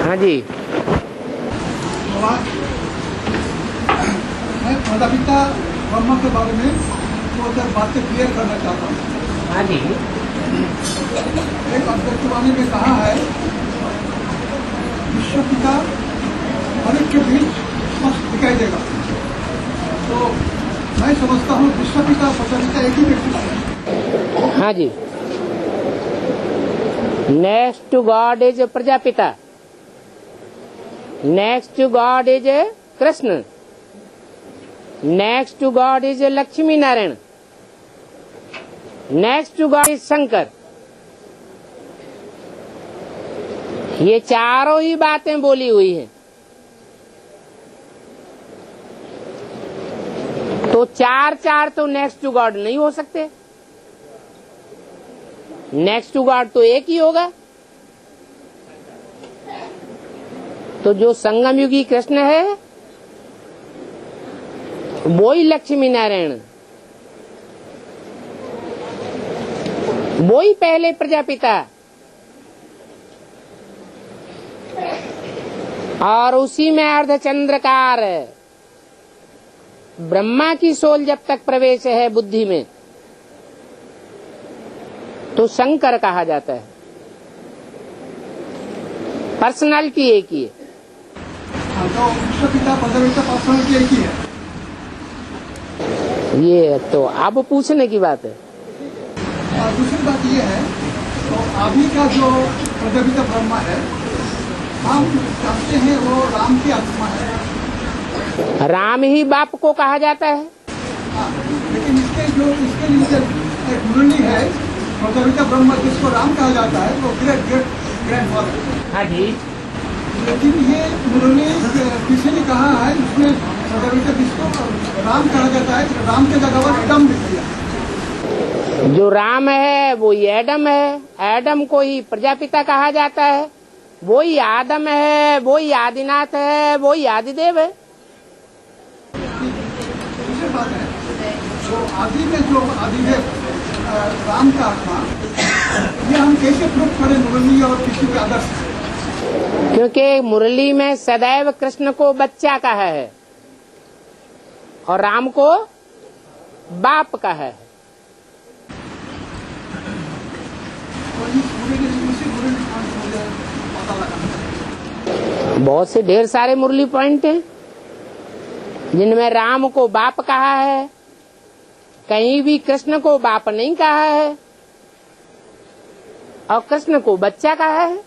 हाँ जी। मैं माता पिता ब्रह्मा के बारे में दो चार बातें क्लियर करना चाहता हूँ। हाँ जी। एक अध्यक्षवाणी में कहा है विश्व पिता हर एक के बीच स्पष्ट दिखाई देगा। तो मैं समझता हूँ विश्व पिता प्रजापिता एक ही व्यक्ति है। हाँ जी। Next to God is Prajapita, next to God is Krishna, next to God is Lakshmi Narayan, next to God is Shankar. ये चारों ही बातें बोली हुई हैं। तो चार चार तो नेक्स्ट टू गॉड नहीं हो सकते। नेक्स्ट टू गॉड तो एक ही होगा। तो जो संगम युगी कृष्ण है वो ही लक्ष्मी नारायण, वो ही पहले प्रजापिता, और उसी में अर्धचंद्रकार ब्रह्मा की सोल जब तक प्रवेश है बुद्धि में तो शंकर कहा जाता है। पर्सनालिटी एक ही है। तो विश्व पिता प्रजापिता पर्सनालिटी एक ही है। ये तो अब पूछने की बात है। और दूसरी बात ये है तो अभी का जो प्रजापिता ब्रह्मा है हम जानते हैं वो राम की आत्मा है। राम ही बाप को कहा जाता है। लेकिन इसके लिए एक मुरली है प्रजापिता ब्रह्मा जिसको राम कहा जाता है वो ग्रेट ग्रेट ग्रैंडफादर। हाँ जी। लेकिन ये मुरली किसी ने कहा है इसमें प्रजापिता जिसको राम कहा जाता है राम के जगह पर एडम लिख दिया। जो राम है वो ही एडम है। एडम को ही प्रजापिता कहा जाता है। वो ही आदम है, वो ही आदिनाथ है, वो ही आदिदेव है। दूसरी बात है जो आदि में जो आदिदेव राम का आत्मा ये हम कैसे प्रूव करें मुरली और किसी के आदर्श? क्योंकि मुरली में सदैव कृष्ण को बच्चा कहा है और राम को बाप कहा है। बहुत से ढेर सारे मुरली पॉइंट हैं जिनमें राम को बाप कहा है, कहीं भी कृष्ण को बाप नहीं कहा है और कृष्ण को बच्चा कहा है।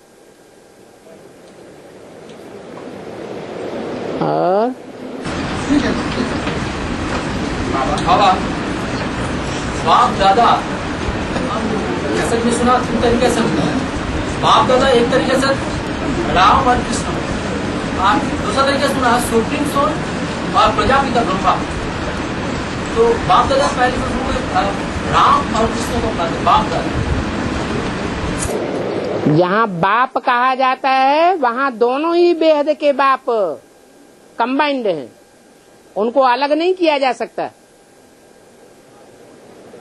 और बाबा बाप दादा ऐसा में सुना दो तरीके से बाप दादा एक तरीके से राम और कृष्ण, और दूसरा तरीके से सुना सुप्रीम सोल और प्रजापिता ब्रह्मा। तो बाप दादा पहले राम और कृष्ण को कहते बाप दादा। जहाँ बाप कहा जाता है वहाँ दोनों ही बेहद के बाप कंबाइंड हैं, उनको अलग नहीं किया जा सकता।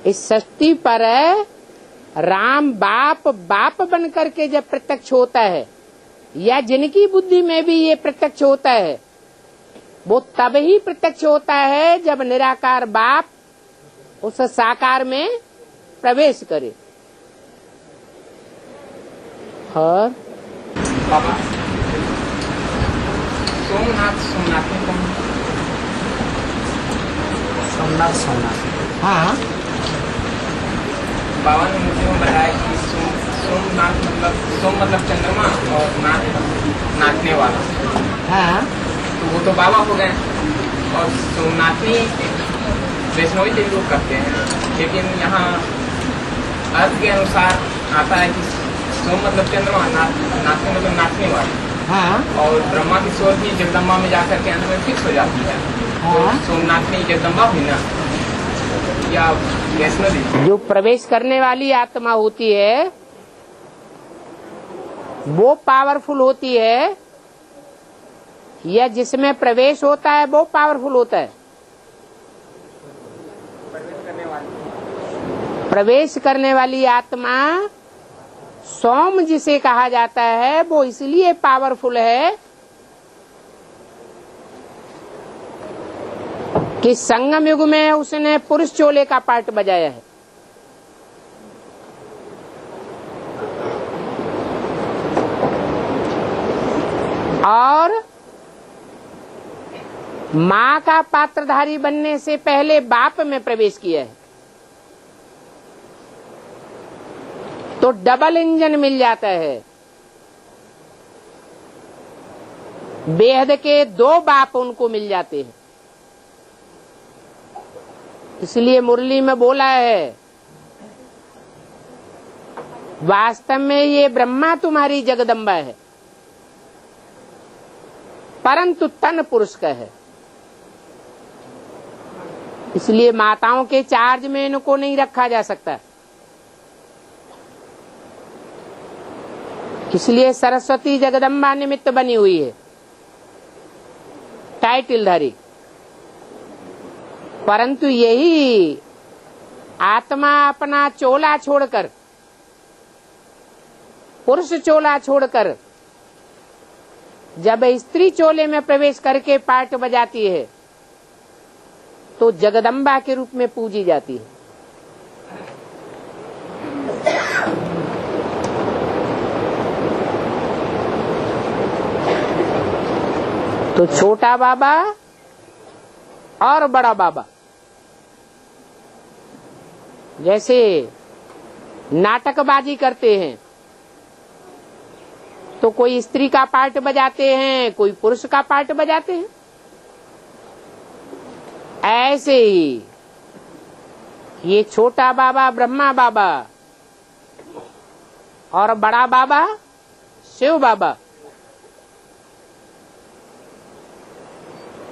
इस सृष्टि पर राम बाप बाप बन करके जब प्रत्यक्ष होता है या जिनकी बुद्धि में भी ये प्रत्यक्ष होता है वो तब ही प्रत्यक्ष होता है जब निराकार बाप उस साकार में प्रवेश करे। और बाबा सोमनाथ हाँ, बाबा ने मुझे बताया कि सोमनाथ मतलब चंद्रमा और नाथ नाचने वाला। हाँ, तो वो तो बाबा हो गए और सोमनाथनी वैष्णवी देवी लोग करते हैं, लेकिन यहाँ अर्थ के अनुसार आता है कि सोम मतलब चंद्रमा, नाचने मतलब नाचने वाला। हाँ, और ब्रह्मा की सोच भी जगदम्बा में जाकर के अंत में फिक्स हो जाती है। तो सोमनाथनी जगदम्बा हुई ना या वैष्णो देवी। जो प्रवेश करने वाली आत्मा होती है वो पावरफुल होती है या जिसमें प्रवेश होता है वो पावरफुल होता है? प्रवेश करने वाली आत्मा सोम जिसे कहा जाता है वो इसलिए पावरफुल है कि संगम युग में उसने पुरुष चोले का पार्ट बजाया है। और मां का पात्रधारी बनने से पहले बाप में प्रवेश किया है, तो डबल इंजन मिल जाता है। बेहद के 2 बाप उनको मिल जाते हैं। इसलिए मुरली में बोला है, वास्तव में ये ब्रह्मा तुम्हारी जगदम्बा है, परंतु तन पुरुष का है। इसलिए माताओं के चार्ज में इनको नहीं रखा जा सकता। इसलिए सरस्वती जगदम्बा निमित्त बनी हुई है, टाइटलधारी। परंतु यही आत्मा अपना चोला छोड़कर, पुरुष चोला छोड़कर जब स्त्री चोले में प्रवेश करके पार्ट बजाती है तो जगदम्बा के रूप में पूजी जाती है। तो छोटा बाबा और बड़ा बाबा जैसे नाटकबाजी करते हैं तो कोई स्त्री का पार्ट बजाते हैं, कोई पुरुष का पार्ट बजाते हैं। ऐसे ही ये छोटा बाबा ब्रह्मा बाबा और बड़ा बाबा शिव बाबा,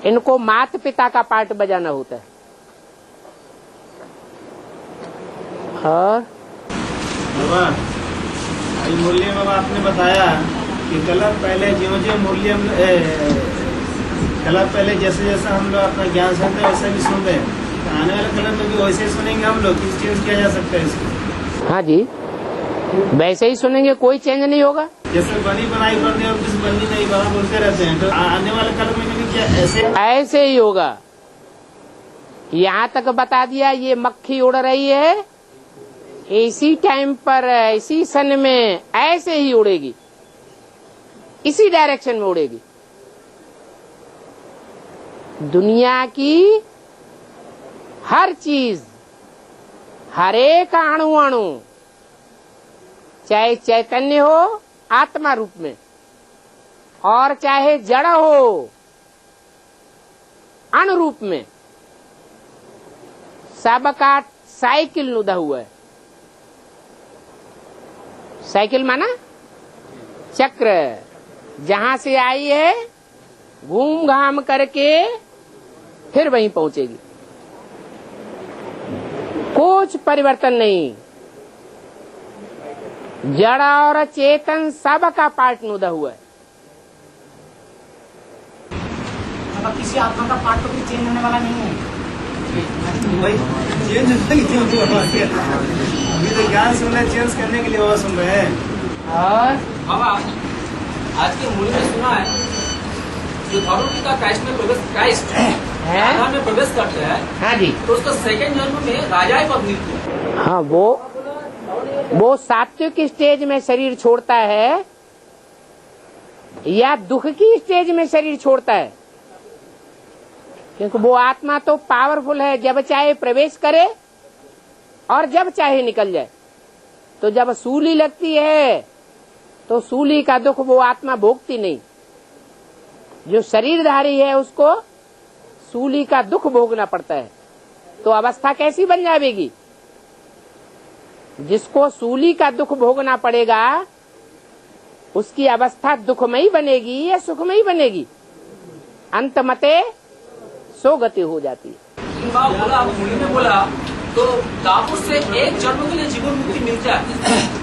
इनको माता पिता का पार्ट बजाना होता है। और बाबा मुरली में आपने बताया कि कलर पहले जो मुरली कलर पहले जैसे जैसा हम लोग अपना ज्ञान सुनते हैं वैसे भी सुन रहे हैं, तो आने वाले कलर में भी वैसे ही सुनेंगे हम लोग, किस चेंज किया जा सकता है इसको? हाँ जी, वैसे ही सुनेंगे, कोई चेंज नहीं होगा। जैसे बनी बनाई बनने और किस बनी नहीं बना बोलते रहते हैं, तो आने वाले कलर में भी क्या ऐसे ही होगा। यहाँ तक बता दिया, ये मक्खी उड़ रही है, इसी टाइम पर इसी सन में ऐसे ही उड़ेगी, इसी डायरेक्शन में उड़ेगी। दुनिया की हर चीज, हर एक अणु अणु, चाहे चैतन्य हो आत्मा रूप में और चाहे जड़ हो अणु रूप में, सबका साइकिल नुदा हुआ है। साइकिल माना चक्र, जहां से आई है घूम घाम करके फिर वहीं पहुंचेगी, कुछ परिवर्तन नहीं। जड़ और चेतन सब का पार्ट नुदा हुआ है। मतलब किसी आत्मा का पार्ट तो चेंज होने वाला नहीं है। अभी तो ज्ञान सुन रहे, चेंज करने के लिए वो सुन रहे हैं। और बाबा आज के मूल में सुना है जो धर्म का क्राइस्ट में प्रवेश करते हैं, हाँ जी, तो उसका सेकंड जन्म में राजा पद मिलती है। हाँ, वो सात्विक स्टेज में शरीर छोड़ता है या दुख की स्टेज में शरीर छोड़ता है, क्योंकि वो आत्मा तो पावरफुल है, जब चाहे प्रवेश करे और जब चाहे निकल जाए। तो जब सूली लगती है तो सूली का दुख वो आत्मा भोगती नहीं। जो शरीरधारी है उसको सूली का दुख भोगना पड़ता है। तो अवस्था कैसी बन जाएगी? जिसको सूली का दुख भोगना पड़ेगा उसकी अवस्था दुखमयी बनेगी या सुखमयी बनेगी? अंत मते सो गति हो जाती है। बोला मुनि ने बोला तो दापुर से एक जन्म के लिए जीवन मुक्ति मिलता है।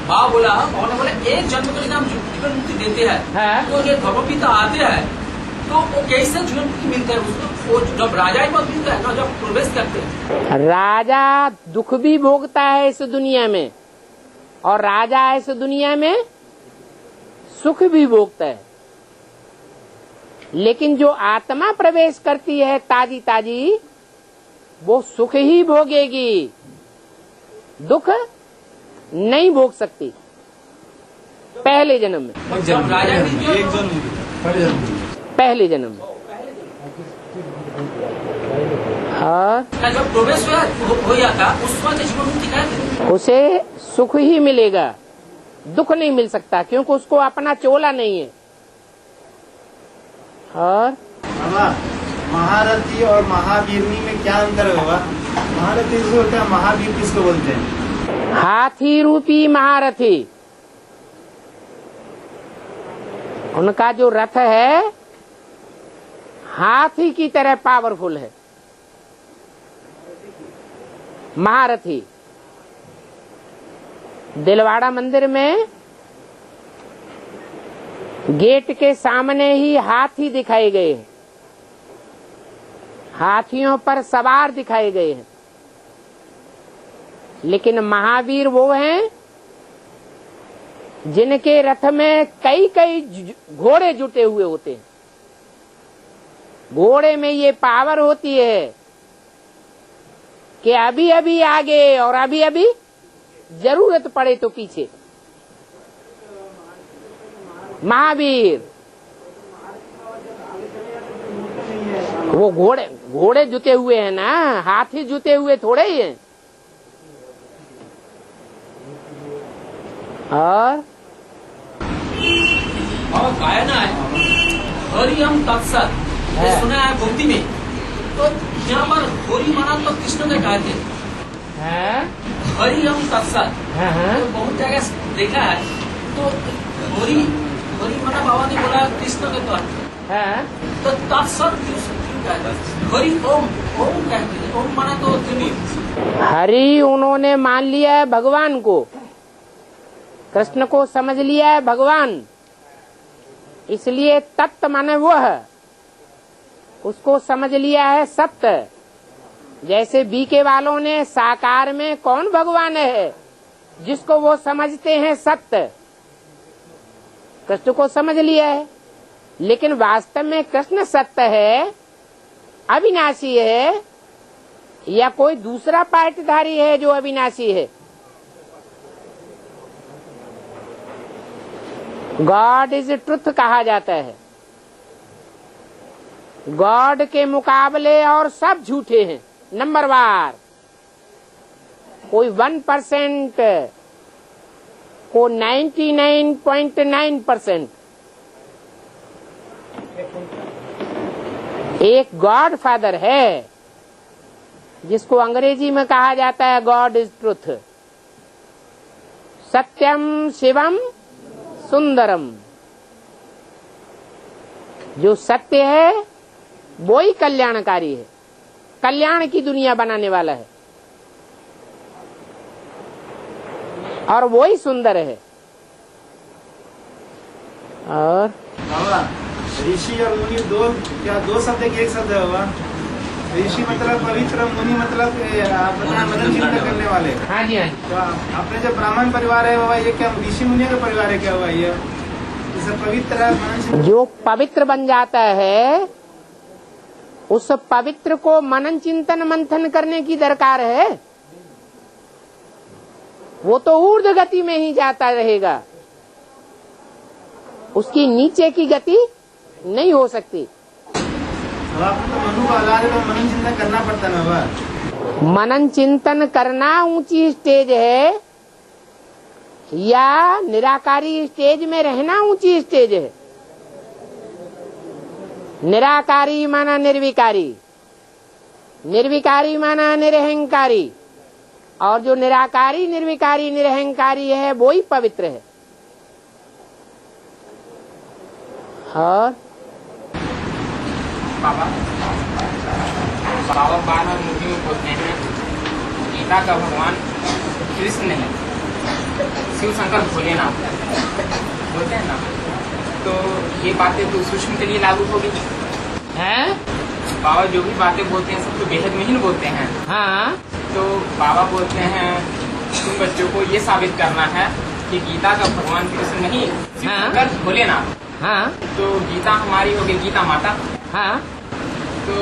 माँ बोला और बोला एक जन्म के लिए हम जीवन मुक्ति देते हैं। हाँ। तो ये धर्मपिता आते हैं तो वो कैसे जीवन मुक्ति मिलता है उसको? वो जब राजा ही पद मिलता है ना, जब प्रवेश करते हैं। राजा दुख भी भोगता है इस दुनिया में और राजा इस दुनिया में सुख भी भोगता है, लेकिन जो आत्मा प्रवेश करती है ताजी ताजी, वो सुख ही भोगेगी, दुख नहीं भोग सकती पहले जन्म में। राजा पहले जन्म में। और जब प्रवेश हो जाता उस वक्त जीवन मुक्ति क्या, उसे सुख ही मिलेगा, दुख नहीं मिल सकता, क्योंकि उसको अपना चोला नहीं है। और बाबा, महारथी और महावीरनी में क्या अंतर है बाबा? महारथी किसको होता है, महावीर किसको बोलते हैं? हाथी रूपी महारथी, उनका जो रथ है हाथी की तरह पावरफुल है। महारथी दिलवाड़ा मंदिर में गेट के सामने ही हाथी दिखाए गए हैं, हाथियों पर सवार दिखाए गए हैं, लेकिन महावीर वो हैं जिनके रथ में कई कई घोड़े जुटे हुए होते हैं। घोड़े में ये पावर होती है कि अभी अभी आगे और अभी अभी जरूरत पड़े तो पीछे। महावीर वो घोड़े जुटे हुए हैं ना, हाथी जुटे हुए थोड़े ही हैं। और गायन है हरि हम तत्सत, ये सुना है भक्ति में। तो यहाँ पर हरि माना तो कृष्ण ने कहा थे हरि हम तत्सत, तो बहुत जगह देखा है। तो हरि माना बाबा ने बोला कृष्ण के तौर तो तत्सत क्यों कहते हैं? हरि ओम कहते हैं, ओम माना तो त्रिभुज। हरि उन्होंने मान लिया है भगवान को, कृष्ण को समझ लिया है भगवान, इसलिए तत्व माने वो है, उसको समझ लिया है सत्य। जैसे बीके वालों ने साकार में कौन भगवान है जिसको वो समझते हैं सत्य, कृष्ण को समझ लिया है, लेकिन वास्तव में कृष्ण सत्य है, अविनाशी है, या कोई दूसरा पार्टधारी है जो अविनाशी है? गॉड इज ट्रुथ कहा जाता है। गॉड के मुकाबले और सब झूठे हैं, नंबरवार। कोई 1% को 99.9%। एक गॉड फादर है जिसको अंग्रेजी में कहा जाता है गॉड इज ट्रुथ, सत्यम शिवम सुंदरम। जो सत्य है वो ही कल्याणकारी है, कल्याण की दुनिया बनाने वाला है, और वो ही सुंदर है। और बाबा, ऋषि और मुनि दो शब्द एक शब्द है बाबा? ऋषि मतलब पवित्र, मुनि मतलब मनन चिंतन करने वाले। हाँ जी, हाँ जी। तो अपने जो ब्राह्मण परिवार है बाबा, ये क्या ऋषि मुनियों का परिवार है क्या हुआ? ये सब पवित्र है, मनन चिंतन। जो पवित्र बन जाता है उस पवित्र को मनन चिंतन मंथन करने की दरकार है, वो तो ऊर्ध्व गति में ही जाता रहेगा, उसकी नीचे की गति नहीं हो सकती। अब आपको तो मनु का औलाद है, तो मनन चिंतन करना पड़ता ना बाबा? मनन चिंतन करना ऊंची स्टेज है, या निराकारी स्टेज में रहना ऊंची स्टेज है? निराकारी माना निर्विकारी, निर्विकारी माना निरहंकारी, और जो निराकारी निर्विकारी निरहंकारी है वो ही पवित्र है। और बाबा बार मूवी में बोलते हैं गीता का भगवान कृष्ण है, शिव शंकर भोलेनाथ बोलते हैं ना, तो ये बातें तो सूक्ष्म के लिए लागू होगी हैं? बाबा जो भी बातें बोलते हैं सब तो बेहद में ही बोलते हैं। हाँ, तो बाबा बोलते हैं तुम बच्चों को ये साबित करना है कि गीता का भगवान कृष्ण नहीं सिर्फ भोलेनाथ। हाँ तो गीता हमारी हो गई गीता माता, हाँ, तो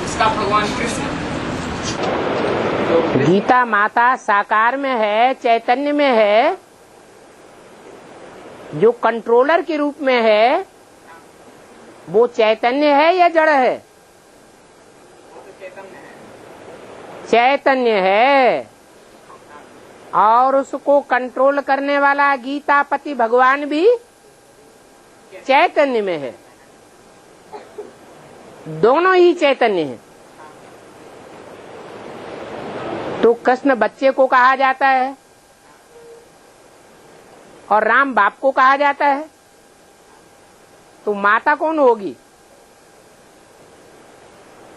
उसका भगवान कृष्ण। तो गीता माता साकार में है, चैतन्य में है, जो कंट्रोलर के रूप में है वो चैतन्य है या जड़ है? चैतन्य है। और उसको कंट्रोल करने वाला गीतापति भगवान भी चैतन्य में है। दोनों ही चैतन्य हैं। तो कृष्ण बच्चे को कहा जाता है और राम बाप को कहा जाता है, तो माता कौन होगी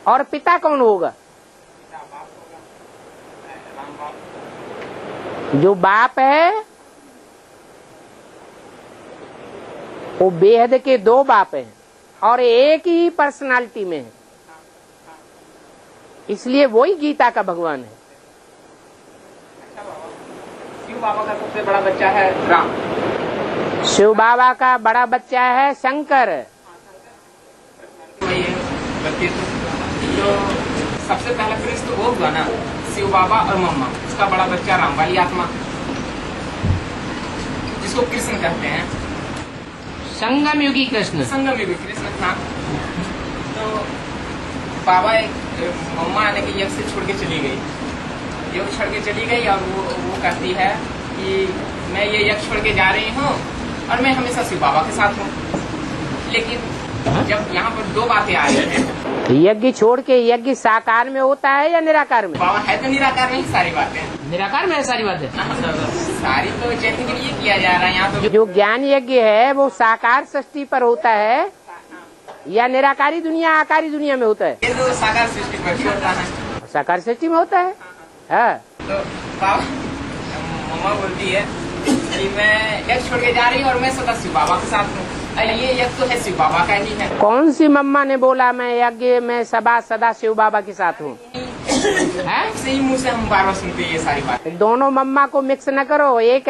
और पिता कौन होगा? जो बाप है वो बेहद के दो बाप हैं और एक ही पर्सनालिटी में है, इसलिए वही गीता का भगवान है। शिव बाबा का सबसे बड़ा बच्चा है राम। शिव बाबा का बड़ा बच्चा है शंकर। तो सबसे पहला कृष्ण तो वो हुआ ना, शिव बाबा और मम्मा, उसका बड़ा बच्चा राम वाली आत्मा, जिसको कृष्ण कहते हैं, संगम युगी कृष्ण। संगम युगी कृष्ण था। तो बाबा मम्मा आने के यज्ञ से छोड़ के चली गई, योग छोड़ के चली गई और वो कहती है कि मैं ये यज्ञ छोड़ के जा रही हूँ और मैं हमेशा शिव बाबा के साथ हूँ। लेकिन जब यहाँ पर दो बातें आ रही हैं, यज्ञ छोड़ के यज्ञ साकार में होता है या निराकार में? बाबा है तो निराकार में ही सारी बातें। निराकार में है सारी बातें। सारी तो चैतन्य के लिए किया जा रहा है यहाँ तो। जो ज्ञान यज्ञ है वो साकार सृष्टि पर होता है या निराकारी दुनिया आकारी दुनिया में होता है? ये तो साकार सृष्टि पर ही होता है। साकार सृष्टि में होता है। हाँ। तो बाबा मम्मा बोलती है कि मैं यज्ञ छोड़ के जा रही हूँ और मैं सदा शिव बाबा के साथ हूँ। ये यज्ञ तो है शिव बाबा का ही है। कौन सी मम्मा ने बोला मैं यज्ञ में सदा शिव बाबा के साथ हूँ? सही मुँह से हम बार बार सुनते हैं ये सारी बातें। दोनों मम्मा को मिक्स न करो। एक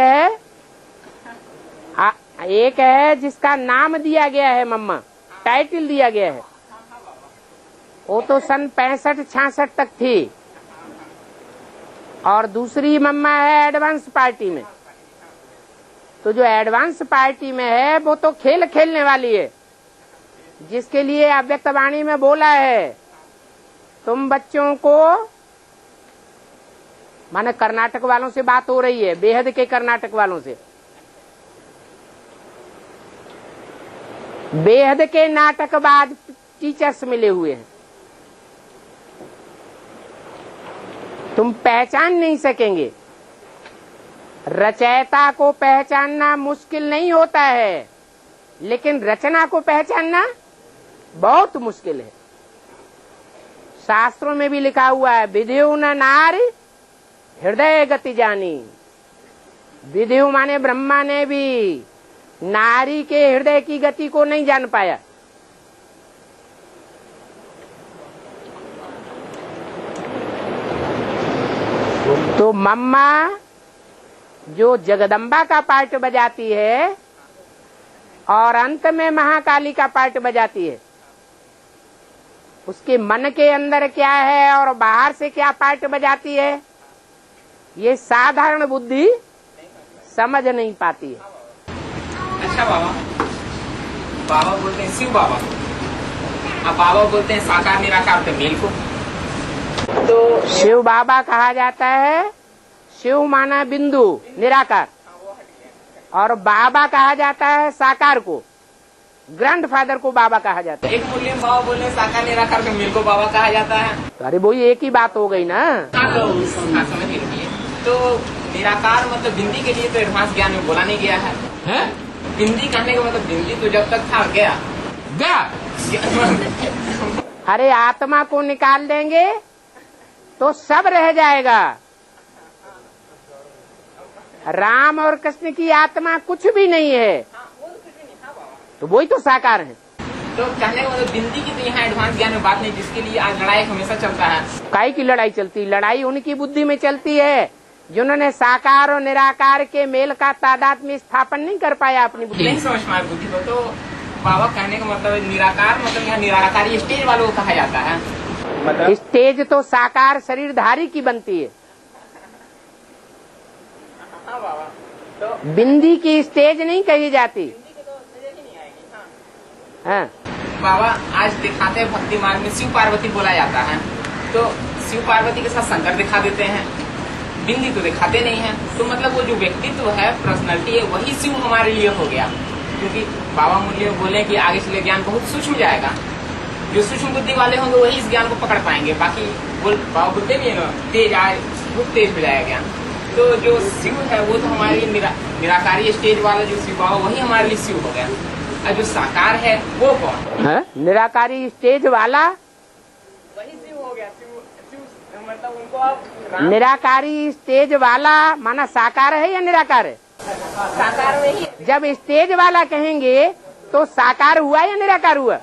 है जिसका नाम दिया गया है, मम्मा टाइटल दिया गया है, वो तो सन 65-66 तक थी, और दूसरी मम्मा है एडवांस पार्टी में। तो जो एडवांस पार्टी में है वो तो खेल खेलने वाली है, जिसके लिए अव्यक्त वाणी में बोला है तुम बच्चों को, माने कर्नाटक वालों से बात हो रही है, बेहद के कर्नाटक वालों से, बेहद के नाटकबाज टीचर्स मिले हुए हैं, तुम पहचान नहीं सकेंगे। रचयिता को पहचानना मुश्किल नहीं होता है, लेकिन रचना को पहचानना बहुत मुश्किल है। शास्त्रों में भी लिखा हुआ है विधियु न नारी हृदय गति जानी। विधियु माने ब्रह्मा ने भी नारी के हृदय की गति को नहीं जान पाया। तो मम्मा जो जगदम्बा का पार्ट बजाती है और अंत में महाकाली का पार्ट बजाती है, उसके मन के अंदर क्या है और बाहर से क्या पार्ट बजाती है, ये साधारण बुद्धि समझ नहीं पाती है। अच्छा बाबा, बाबा बोलते हैं शिव बाबा, अब बाबा बोलते हैं साकार निराकार तो मेल को। तो शिव बाबा कहा जाता है, शिव माना बिंदु निराकार, और बाबा कहा जाता है साकार को, ग्रैंडफादर को बाबा कहा जाता है। एक मूल्य में बाबा बोले साकार निराकार तो मेल को बाबा कहा जाता है। अरे वो एक ही बात हो गई ना। समझ लीजिए, तो निराकार मतलब बिंदी के लिए तो एडवांस ज्ञान में बोला नहीं गया है? बिंदी कहने का मतलब बिंदी तो जब तक था गया। अरे आत्मा को निकाल देंगे तो सब रह जाएगा। राम और कृष्ण की आत्मा कुछ भी नहीं है, तो वही तो साकार है। तो कहने का मतलब बिंदी की तो यहाँ एडवांस ज्ञान में बात नहीं, जिसके लिए आज लड़ाई हमेशा चलता है। काहे की लड़ाई चलती? लड़ाई उनकी बुद्धि में चलती है जिन्होंने साकार और निराकार के मेल का तादाद में स्थापन नहीं कर पाया अपनी बुद्धि। नहीं समझ पाए बुद्धि को। तो बाबा कहने का मतलब है निराकार, मतलब यहाँ निराकारी स्टेज वालों को कहा जाता है। मतलब स्टेज तो साकार शरीरधारी की बनती है। हाँ बाबा, तो बिंदी की स्टेज नहीं कही जाती। हाँ। बाबा आज दिखाते हैं भक्ति मार्ग में शिव पार्वती बोला जाता है, तो शिव पार्वती के साथ शंकर दिखा देते हैं, बिंदी तो दिखाते नहीं है। तो मतलब वो जो व्यक्तित्व है, पर्सनैलिटी है, वही शिव हमारे लिए हो गया। क्योंकि बाबा मूल्य बोले कि आगे चले ज्ञान बहुत सूक्ष्म जाएगा, जो सूक्ष्म बुद्धि वाले होंगे वही इस ज्ञान को पकड़ पाएंगे। बाकी बाबा बोलते भी है ना, तेज आए बहुत तेज हो जाएगा ज्ञान। तो जो शिव है वो तो हमारी निराकारी स्टेज वाला जो शिव बाबा वही हमारे लिए शिव हो गया। और जो साकार है वो कौन है? निराकारी स्टेज वाला वही शिव हो गया। शिव मतलब उनको आप निराकारी स्टेज वाला माना साकार है या निराकार है? साकार में ही। जब स्टेज वाला कहेंगे तो साकार हुआ या निराकार हुआ?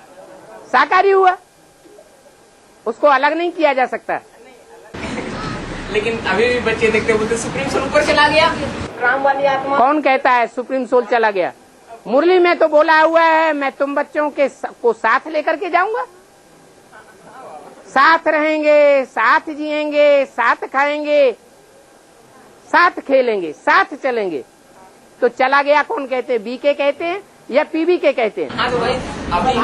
साकार ही हुआ, उसको अलग नहीं किया जा सकता। लेकिन अभी भी बच्चे देखते बोलते सुप्रीम सोल ऊपर चला गया, राम वाली आत्मा। कौन कहता है सुप्रीम सोल चला गया? मुरली में तो बोला हुआ है मैं तुम बच्चों को साथ लेकर के जाऊंगा, साथ रहेंगे, साथ जिएंगे, साथ खाएंगे, साथ खेलेंगे, साथ चलेंगे। तो चला गया कौन कहते हैं? बीके कहते हैं या पीबी के कहते हैं? हाँ तो भाई अभी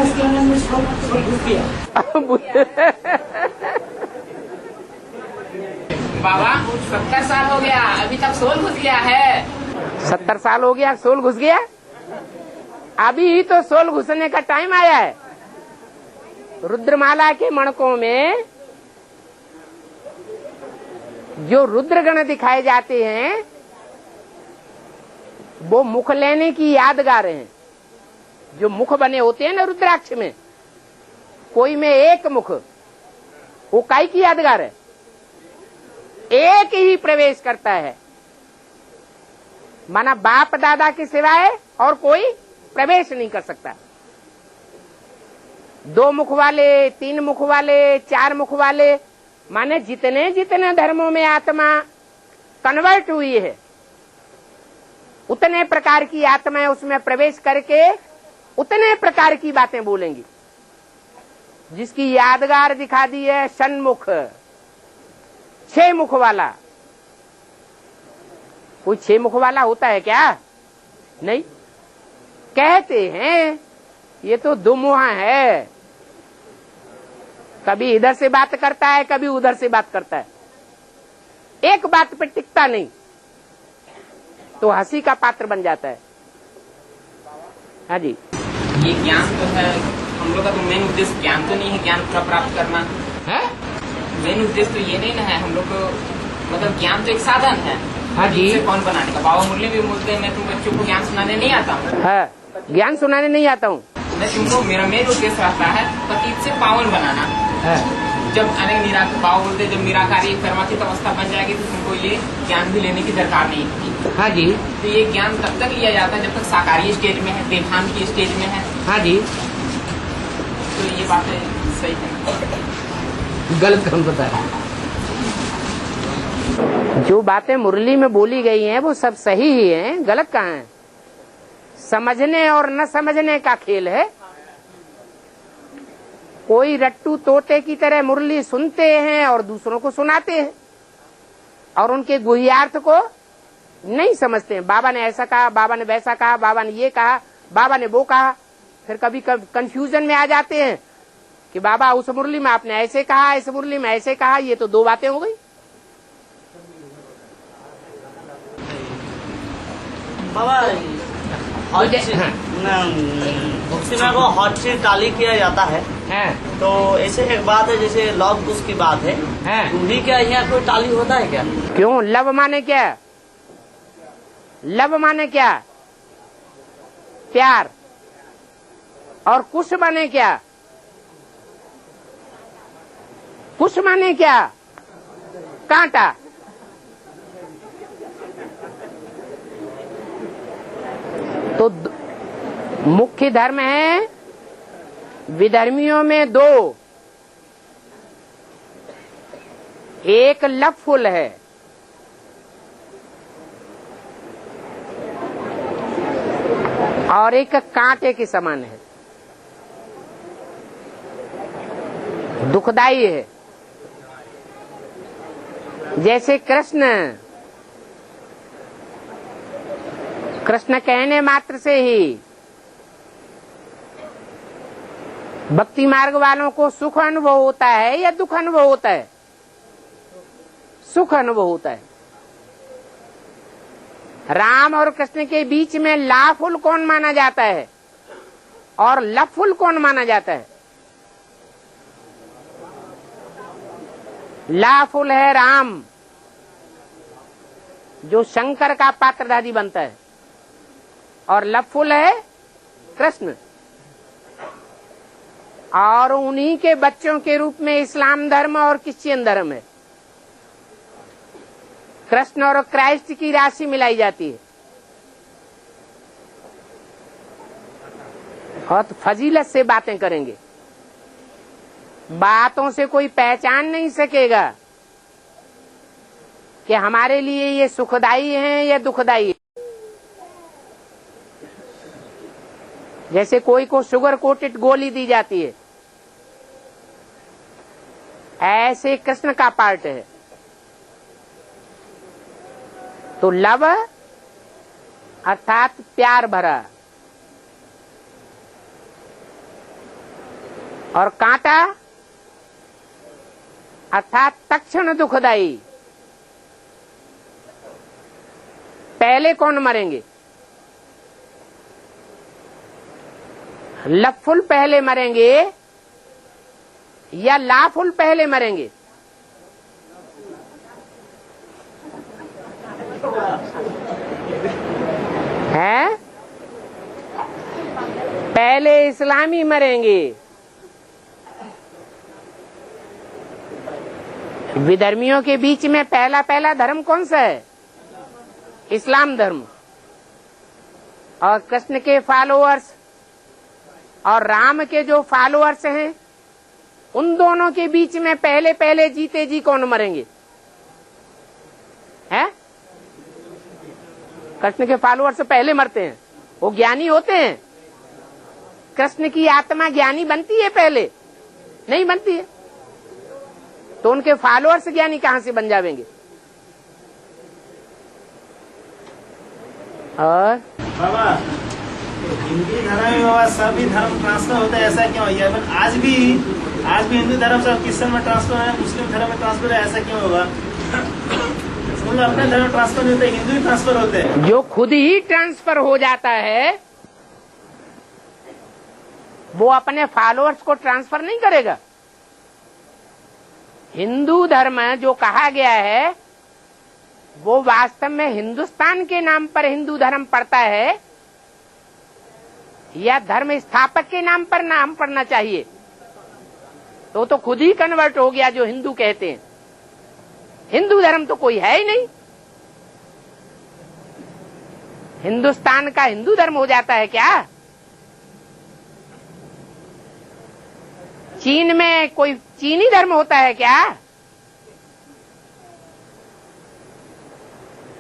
उसके अंदर में सोल घुस गया। बाबा 70 साल हो गया, अभी तक सोल घुस गया है। 70 साल हो गया, सोल घुस गया? अभी तो सोल घुसने का टाइम आया है। रुद्रमाला के मणकों में जो रुद्रगण दिखाए जाते हैं वो मुख लेने की यादगार हैं। जो मुख बने होते हैं ना रुद्राक्ष में, कोई में एक मुख, वो काई की यादगार है? एक ही प्रवेश करता है, माना बाप दादा के सिवाय और कोई प्रवेश नहीं कर सकता। 2 मुख वाले, 3 मुख वाले, 4 मुख वाले, माने जितने जितने धर्मों में आत्मा कन्वर्ट हुई है उतने प्रकार की आत्माएं उसमें प्रवेश करके उतने प्रकार की बातें बोलेंगी। जिसकी यादगार दिखा दी है षण्मुख, 6 मुख वाला। कोई 6 मुख वाला होता है क्या? नहीं। कहते हैं ये तो दुमुहा है, कभी इधर से बात करता है, कभी उधर से बात करता है, एक बात पे टिकता नहीं, तो हंसी का पात्र बन जाता है। हाँ जी। ये ज्ञान तो है हम लोग का, तो मेन उद्देश्य ज्ञान तो नहीं है, ज्ञान पूरा प्राप्त करना है। मेन उद्देश्य तो ये नहीं ना है हम लोग को, मतलब ज्ञान तो एक साधन है। हाँ जी। इसे कौन बनाने का? बाबा मुरली भी बोलते हैं मैं तुम बच्चों को ज्ञान सुनाने नहीं आता हूँ। है, ज्ञान सुनाने नहीं आता हूँ मैं तुमको, मेरा मेन उद्देश्य रहता है पतित से पावन बनाना है। जब बाबा बोलते जब निराकारी कर्मातीत अवस्था बन जाएगी तो तुमको ये ज्ञान भी लेने की दरकार नहीं होगी। हाँ जी। तो ये ज्ञान तब तक लिया जाता है जब तक साकारी स्टेज में है, देवभान की स्टेज में है। हाँ जी। तो ये बातें सही है, गलत कौन बता रहा है? जो बातें मुरली में बोली गई हैं वो सब सही ही हैं, गलत कहाँ है? समझने और न समझने का खेल है। कोई रट्टू तोते की तरह मुरली सुनते हैं और दूसरों को सुनाते हैं और उनके गुह्यार्थ को नहीं समझते हैं। बाबा ने ऐसा कहा, बाबा ने वैसा कहा, बाबा ने ये कहा, बाबा ने वो कहा। फिर कभी कंफ्यूजन में आ जाते हैं कि बाबा उस मुरली में आपने ऐसे कहा, इस मुरली में ऐसे कहा। ये तो 2 बातें हो गई। बाबा भक्तिमय को हर चीज टाली किया जाता है। तो ऐसे एक बात है जैसे लव कुश की बात है, भी क्या यहाँ कोई टाली होता है क्या? क्यों? लव माने क्या? लव माने क्या? प्यार। और कुश माने क्या? कुश माने क्या? कांटा। तो मुख्य धर्म है, विधर्मियों में 2, एक लवफुल है, और एक कांटे के समान है, दुखदाई है। जैसे कृष्ण कहने मात्र से ही भक्ति मार्ग वालों को सुख अनुभव होता है या दुख अनुभव होता है? सुख अनुभव होता है। राम और कृष्ण के बीच में लाफुल कौन माना जाता है और लफुल कौन माना जाता है? लाफुल है राम, जो शंकर का पात्रधारी बनता है, और लफुल है कृष्ण, और उन्हीं के बच्चों के रूप में इस्लाम धर्म और क्रिश्चियन धर्म है। कृष्ण और क्राइस्ट की राशि मिलाई जाती है। बहुत फजीलत से बातें करेंगे, बातों से कोई पहचान नहीं सकेगा कि हमारे लिए ये सुखदाई है या दुखदाई है। जैसे कोई को शुगर कोटेड गोली दी जाती है, ऐसे कृष्ण का पार्ट है। तो लव अर्थात प्यार भरा, और कांटा अर्थात तक्षण दुखदाई। पहले कौन मरेंगे? लफुल पहले मरेंगे या लाफुल पहले मरेंगे? हैं? पहले इस्लामी मरेंगे। विधर्मियों के बीच में पहला धर्म कौन सा है? इस्लाम धर्म। और कृष्ण के फॉलोअर्स और राम के जो फॉलोअर्स हैं, उन दोनों के बीच में पहले जीते जी कौन मरेंगे? हैं? कृष्ण के फॉलोअर्स पहले मरते हैं, वो ज्ञानी होते हैं। कृष्ण की आत्मा ज्ञानी बनती है पहले? नहीं बनती है। तो उनके फॉलोअर्स ज्ञानी कहां से बन जाएंगे? और बाबा, हिंदू धर्म में बाबा सभी धर्म ट्रांसफर होता है, ऐसा क्यों है? आज भी हिंदू धर्म से क्रिश्चियन में ट्रांसफर है, मुस्लिम धर्म में ट्रांसफर है, ऐसा क्यों होगा? अपने धर्म में ट्रांसफर नहीं होता, हिंदू ही ट्रांसफर होते हैं। जो खुद ही ट्रांसफर हो जाता है वो अपने फॉलोअर्स को ट्रांसफर नहीं करेगा। हिंदू धर्म जो कहा गया है वो वास्तव में हिंदुस्तान के नाम पर हिंदू धर्म पड़ता है या धर्म स्थापक के नाम पर नाम पड़ना चाहिए? तो खुद ही कन्वर्ट हो गया जो हिंदू कहते हैं। हिंदू धर्म तो कोई है ही नहीं। हिंदुस्तान का हिंदू धर्म हो जाता है क्या? चीन में कोई चीनी धर्म होता है क्या?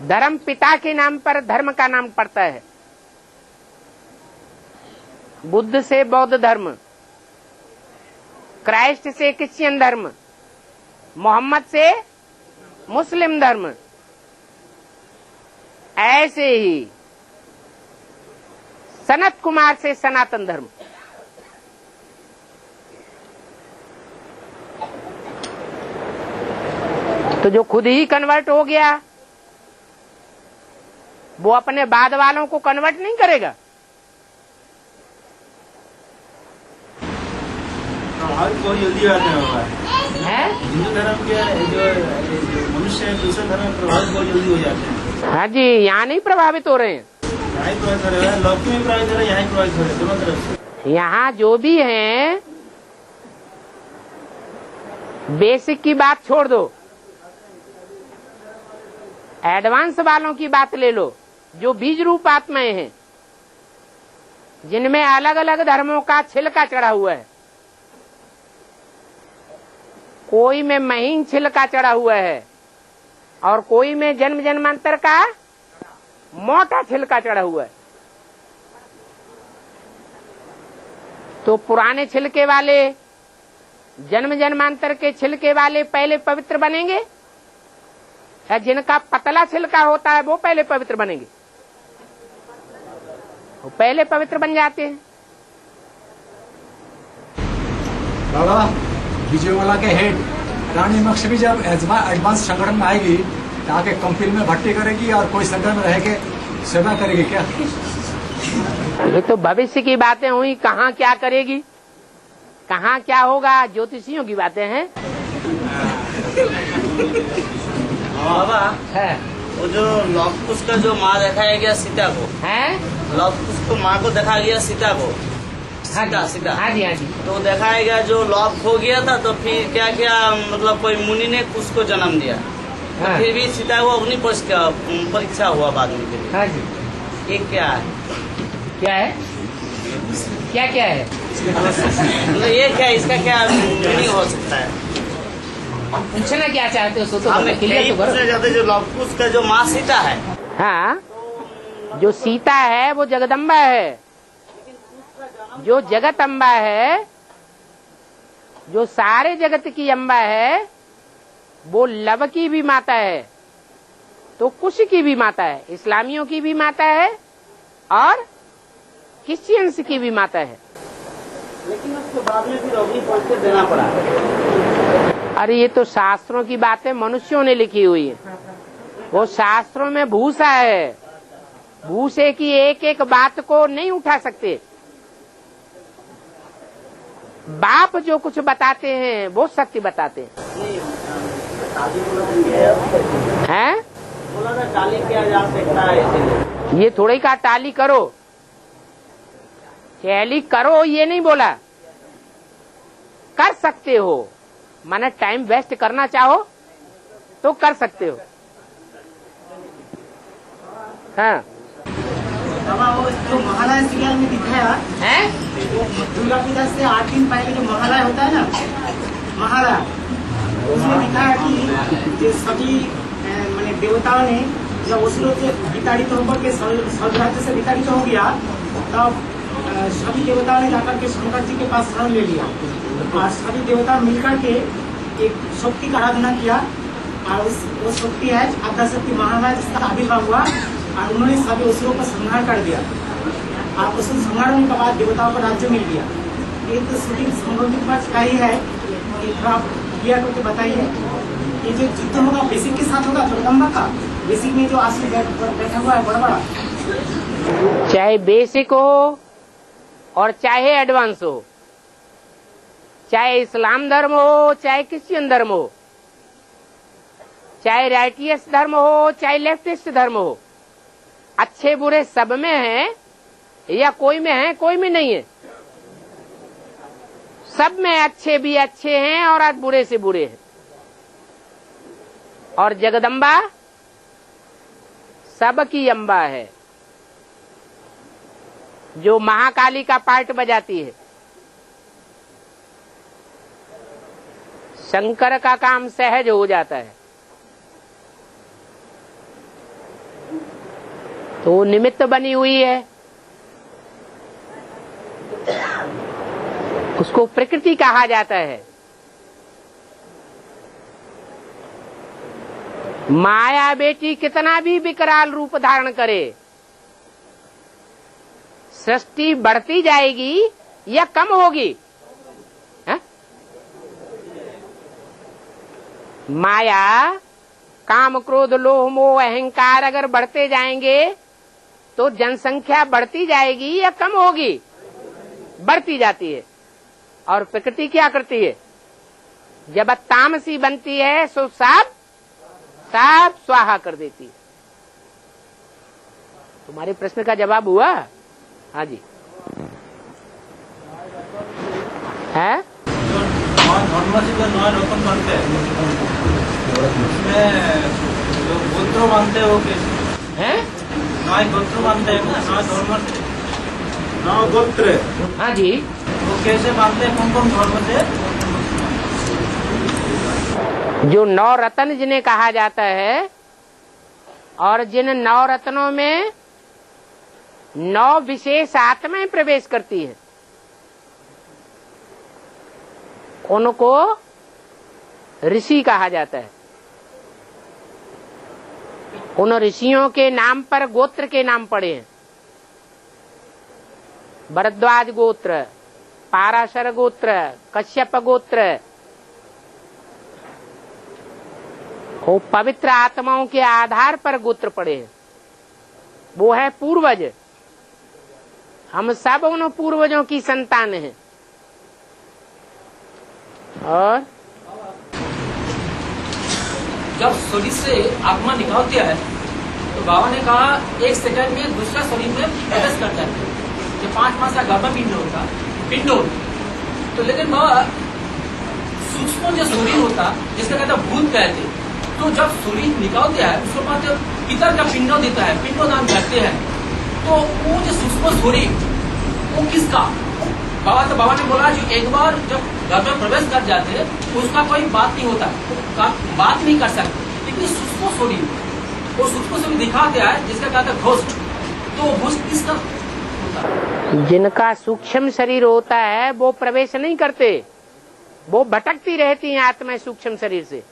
धर्म पिता के नाम पर धर्म का नाम पड़ता है। बुद्ध से बौद्ध धर्म, क्राइस्ट से क्रिश्चियन धर्म, मोहम्मद से मुस्लिम धर्म, ऐसे ही सनत कुमार से सनातन धर्म। तो जो खुद ही कन्वर्ट हो गया वो अपने बाद वालों को कन्वर्ट नहीं करेगा। बहुत जल्दी बात है। हिंदू धर्म के जो मनुष्य है दूसरे धर्म में प्रभावित बहुत जल्दी हो जाते हैं। हाँ जी, यहाँ नहीं प्रभावित हो रहे हैं, यहाँ ही प्रभावित हो रहे हैं, लौकी में प्रभावित हो रहे हैं, यहाँ ही प्रभावित हो रहे हैं, दोनों तरफ से। यहाँ जो भी हैं, बेसिक की बात छोड़ दो, एडवांस वालों की बात ले लो, जो बीज रूप आत्माएं हैं, जिनमें अलग अलग धर्मों का छिलका चढ़ा हुआ है। कोई में महीन छिलका चढ़ा हुआ है और कोई में जन्म जन्मांतर का मोटा छिलका चढ़ा हुआ है। तो पुराने छिलके वाले, जन्म जन्मांतर के छिलके वाले पहले पवित्र बनेंगे, या जिनका पतला छिलका होता है वो पहले पवित्र बनेंगे? वो पहले पवित्र बन जाते हैं। बाबा, विजयवाला के हेड रानी मक्ष भी जब एडवांस संगठन में आएगी तो आके कंपनी में भर्ती करेगी और कोई संगठन में रह के सेवा करेगी क्या? ये तो भविष्य की बातें हुई, कहाँ क्या करेगी, कहाँ क्या होगा, ज्योतिषियों की बातें हैं। बाबा है वो जो लवकुश का जो माँ दिखाया गया सीता को है, लवकुश को माँ को देखा गया सीता को, सीता हाँ जी हाँ जी। तो दिखाया गया जो लव हो गया था तो फिर क्या क्या मतलब कोई मुनि ने कुश को जन्म दिया, तो फिर भी सीता को अग्नि परीक्षा हुआ बाद में। हाँ जी। ये क्या है? क्या है? क्या क्या है? मतलब ये क्या, इसका क्या मीनिंग हो सकता है? पूछना क्या चाहते हो तो हमें क्लियर तो करो। जाते जो लवकुश का जो माँ सीता है, हाँ, जो सीता है वो जगदम्बा है, जो जगत अम्बा है, जो सारे जगत की अम्बा है, वो लव की भी माता है, तो कुश की भी माता है, इस्लामियों की भी माता है और क्रिश्चियंस की भी माता है। लेकिन उसके बाद में फिर अग्नि परीक्षा देना पड़ा। अरे ये तो शास्त्रों की बातें मनुष्यों ने लिखी हुई है, वो शास्त्रों में भूसा है, भूसे की एक एक बात को नहीं उठा सकते। बाप जो कुछ बताते हैं वो सत्य बताते हैं। हैं? टाली किया जा सकता है, ये थोड़ी का टाली करो, टैली करो ये नहीं बोला, कर सकते हो, माने टाइम वेस्ट करना चाहो तो कर सकते हो। हाँ बाबा, वो जो महालय सीरियल में दिखाया है, वो दुर्गा पूजा से 8 दिन पहले जो महालय होता है ना, महालय, उसमें दिखाया कि जो सभी माने देवताओं ने जब असुरों से विताड़ित होकर के स्वर्गराज्य से विताड़ित हो गया, तब सभी देवताओं ने जाकर के शंकर जी के पास शरण ले लिया और सभी देवता मिलकर के एक शक्ति का आराधना किया और वो शक्ति है आद्याशक्ति महाराज, जिसका आविर्भाव हुआ और उन्होंने सभी असुरों को संहार कर दिया और असुर संहार होने के बाद देवताओं को राज्य मिल गया। ये तो शूटिंग संबंधित बात का ही है, ये थोड़ा आप क्लियर करके बताइए। ये जो युद्ध होगा बेसिक के साथ होगा जगदम्बा का, बेसिक में जो आश्रय बैठा हुआ है बड़ा बड़ा, चाहे बेसिक हो और चाहे एडवांस हो, चाहे इस्लाम धर्म हो चाहे क्रिश्चियन धर्म हो, चाहे राइटियस धर्म हो चाहे लेफ्टिस्ट धर्म हो, अच्छे बुरे सब में है या कोई में है कोई में नहीं है, सब में अच्छे भी अच्छे हैं और बुरे से बुरे हैं। और जगदम्बा सबकी अम्बा है, जो महाकाली का पार्ट बजाती है। शंकर का काम सहज हो जाता है, तो निमित्त बनी हुई है, उसको प्रकृति कहा जाता है। माया बेटी कितना भी विकराल रूप धारण करे, सृष्टि बढ़ती जाएगी या कम होगी? है? माया, काम, क्रोध, लोभ, मोह, अहंकार अगर बढ़ते जाएंगे तो जनसंख्या बढ़ती जाएगी या कम होगी? बढ़ती जाती है। और प्रकृति क्या करती है? जब तामसी बनती है तो सब स्वाहा कर देती है। तुम्हारे प्रश्न का जवाब हुआ? हाँ जी। है? नया रतन बनते हैं, उसमें जो गोत्र मानते हो हैं? नए गोत्र मानते हैं ना, नए धर्म से नौ गोत्र। हाँ जी। वो कैसे मानते हैं, कौन कौन धर्म से? जो 9 रत्न जिन्हें कहा जाता है और जिन 9 रत्नों में 9 विशेष आत्माएं प्रवेश करती हैं, उनको ऋषि कहा जाता है। उन ऋषियों के नाम पर गोत्र के नाम पड़े हैं। भरद्वाज गोत्र, पाराशर गोत्र, कश्यप गोत्र। वो पवित्र आत्माओं के आधार पर गोत्र पड़े हैं। वो है पूर्वज। हम सब उन पूर्वजों की संतान हैं। और जब शरीर से आत्मा निकलती है तो बाबा ने कहा 1 सेकंड में दूसरा शरीर में प्रवेश करता है। जो 5 मास का गर्भ पिंड होता पिंड होता तो, लेकिन बाबा सूक्ष्म जो शरीर होता जिसका कहता भूत कहते, तो जब शरीर निकलता है उसके बाद जब पितर का पिंडो देता है, पिंडोदान करते हैं, तो वो जो सूक्ष्म शरीर वो किसका? बाबा ने बोला जो एक बार जब घर में प्रवेश कर जाते हैं उसका कोई बात नहीं होता, बात नहीं कर सकते। लेकिन सूक्ष्म शरीर, वो सूक्ष्म शरीर दिखाते हैं जिसका कहता है घोष्ट, तो घोष्ट किसका होता है? जिनका सूक्ष्म शरीर होता है वो प्रवेश नहीं करते, वो भटकती रहती हैं आत्मा सूक्ष्म शरीर से।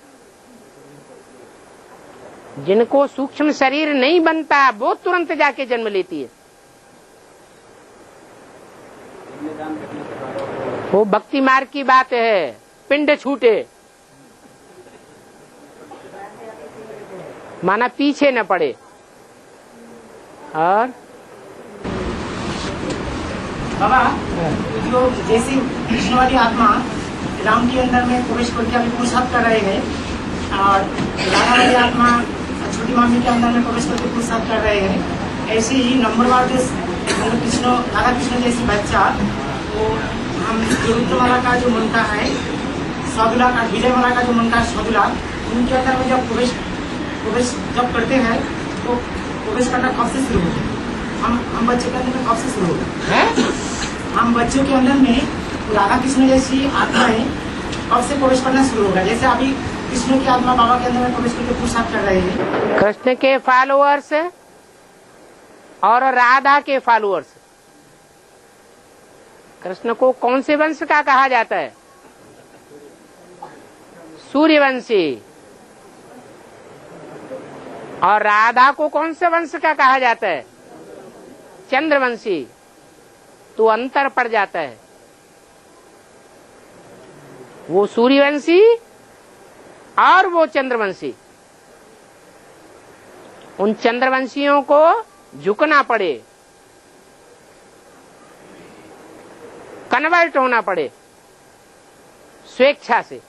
जिनको सूक्ष्म शरीर नहीं बनता वो तुरंत जाके जन्म लेती है। वो भक्ति मार्ग की बात है, पिंड छूटे माना पीछे न पड़े। और बाबा जो जैसे कृष्णवादी आत्मा राम के अंदर में प्रवेश करके अभी पुरुषार्थ कर रहे हैं, और राधावादी आत्मा छोटी मम्मी के अंदर में प्रवेश करके पुरुषार्थ कर रहे हैं, ऐसे ही नंबरवार जो राधा कृष्ण जैसी बच्चा, वो हम रुद्रमाला का जो मनका है सौदुला का, विजयमाला का जो मनका है सौदुला, उनके अंदर में जब प्रवेश जब करते हैं तो प्रवेश करना कब से शुरू होता है? हम बच्चे के अंदर में कब से शुरू होता है? हम बच्चों के अंदर में राधा कृष्ण जैसी आत्माएं कब से प्रवेश करना शुरू होगा? जैसे अभी कृष्ण की आत्मा बाबा के अंदर में प्रवेश करके पुरुषार्थ कर रहे हैं। कृष्ण के फॉलोअर्स और राधा के फॉलोअर्स। कृष्ण को कौन से वंश का कहा जाता है? सूर्यवंशी। और राधा को कौन से वंश का कहा जाता है? चंद्रवंशी। तो अंतर पड़ जाता है। वो सूर्यवंशी और वो चंद्रवंशी। उन चंद्रवंशियों को झुकना पड़े, कन्वर्ट होना पड़े स्वेच्छा से,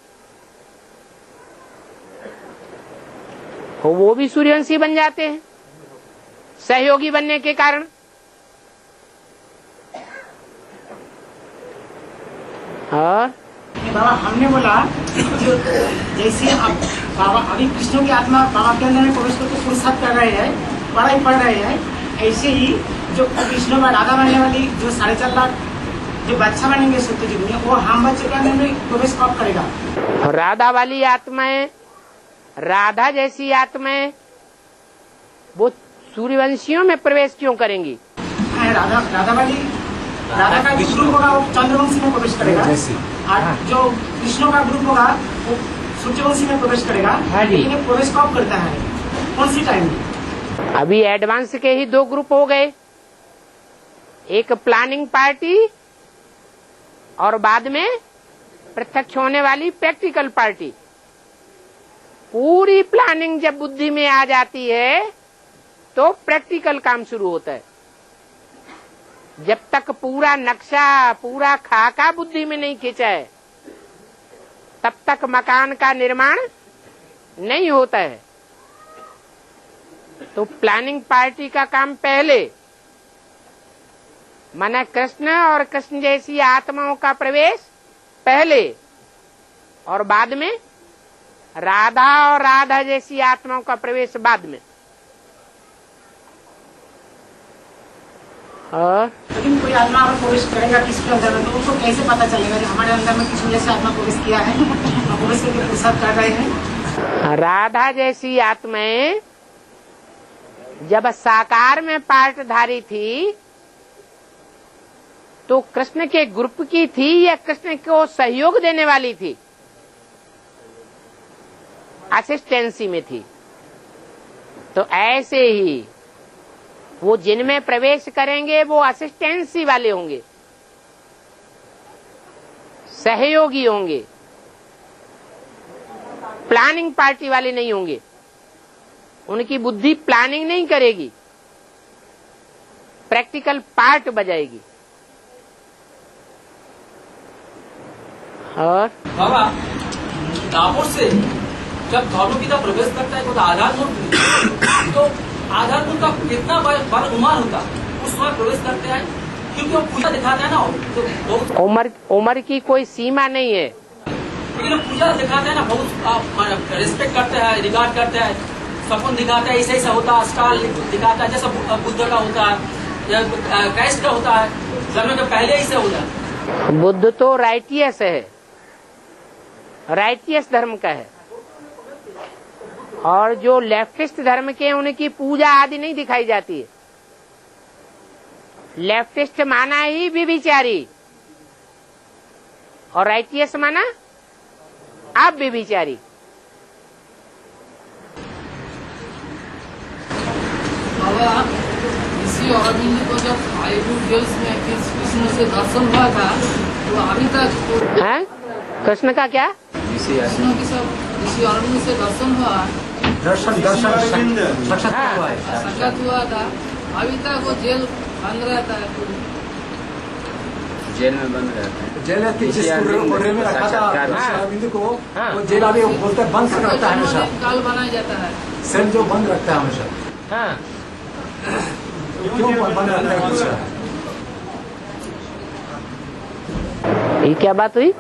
तो वो भी सूर्यवंशी बन जाते हैं सहयोगी बनने के कारण। और बाबा हमने बोला जो जैसे अब बाबा अभी कृष्ण की आत्मा बाबा के अंदर में प्रवेश करके पुरुषार्थ कर रहे हैं, पढ़ाई पढ़ रहे हैं, ऐसे ही जो कृष्ण में राधा बनने वाली जो 4.5 लाख जो बच्चा बनेंगे सत्ययुग में, वो हम बच्चे के अंदर में प्रवेश कब करेगा? राधा वाली आत्माएं, राधा जैसी आत्माएं वो सूर्यवंशियों में प्रवेश क्यों करेंगी? राधा वाली, राधा का जो ग्रुप होगा वो चंद्रवंशी में प्रवेश करेगा, और जो कृष्ण का ग्रुप होगा वो सूर्यवंशी में प्रवेश करेगा। लेकिन ये प्रवेश कब करता है, कौन सी टाइम में? अभी एडवांस के ही 2 ग्रुप हो गए, एक प्लानिंग पार्टी और बाद में प्रत्यक्ष होने वाली प्रैक्टिकल पार्टी। पूरी प्लानिंग जब बुद्धि में आ जाती है तो प्रैक्टिकल काम शुरू होता है। जब तक पूरा नक्शा, पूरा खाका बुद्धि में नहीं खींचा है तब तक मकान का निर्माण नहीं होता है। तो प्लानिंग पार्टी का काम पहले, माना कृष्ण और कृष्ण जैसी आत्माओं का प्रवेश पहले, और बाद में राधा और राधा जैसी आत्माओं का प्रवेश बाद में। और लेकिन कोई आत्मा अगर प्रवेश करेगा किसी के अंदर में तो उनको कैसे पता चलेगा कि हमारे अंदर में किस वजह से आत्मा प्रवेश किया है और प्रवेश करके पुरुषार्थ कर रहे हैं। राधा जैसी आत्माएं जब साकार में पार्टधारी थी तो कृष्ण के ग्रुप की थी या कृष्ण को सहयोग देने वाली थी? असिस्टेंसी में थी। तो ऐसे ही वो जिनमें प्रवेश करेंगे वो असिस्टेंसी वाले होंगे, सहयोगी होंगे, प्लानिंग पार्टी वाले नहीं होंगे। उनकी बुद्धि प्लानिंग नहीं करेगी, प्रैक्टिकल पार्ट बजाएगी। और बाबा दापोर से जब धर्मपिता प्रवेश करता है तो आधारभूत तो आधारभूत का कितना बार उम्र होता उस समय प्रवेश करते हैं, क्योंकि वो पूजा दिखाते हैं ना, तो बहुत उम्र की कोई सीमा नहीं है। लेकिन वो पूजा दिखाते हैं ना, बहुत रिस्पेक्ट करते हैं, रिगार्ड करते हैं, सपन दिखाते हैं, ऐसा होता है, स्टाइल दिखाता है, जैसा बुद्ध का होता है या क्राइस्ट का होता है, जन्म के पहले ही से होता है। बुद्ध तो राइटियस है, राइटियस धर्म का है, और जो लेफ्टिस्ट धर्म के उनकी पूजा आदि नहीं दिखाई जाती है। लेफ्टिस्ट माना ही व्यभिचारी और राइटियस माना आप व्यभिचारी। बाबा इसी अरविंद को जब 5 गेल्स में कृष्ण से दर्शन हुआ था तो अभी तक है कृष्ण का क्या? कृष्ण की सब इसी अरविंद से दर्शन हुआ, दर्शन साक्षात्कार हुआ है। साक्षात हुआ था। अभी तक वो जेल बंद रहता है, जेल में बंद रहता है। जेल की जिस कोठरी में रखा था अरविंद को, वो जेल अभी बोलते बंद रखता है हमेशा, काल बनाया जाता है, सेल जो बंद रखता है हमेशा। क्यों बंद रखता है पूछा? ये क्या बात हुई?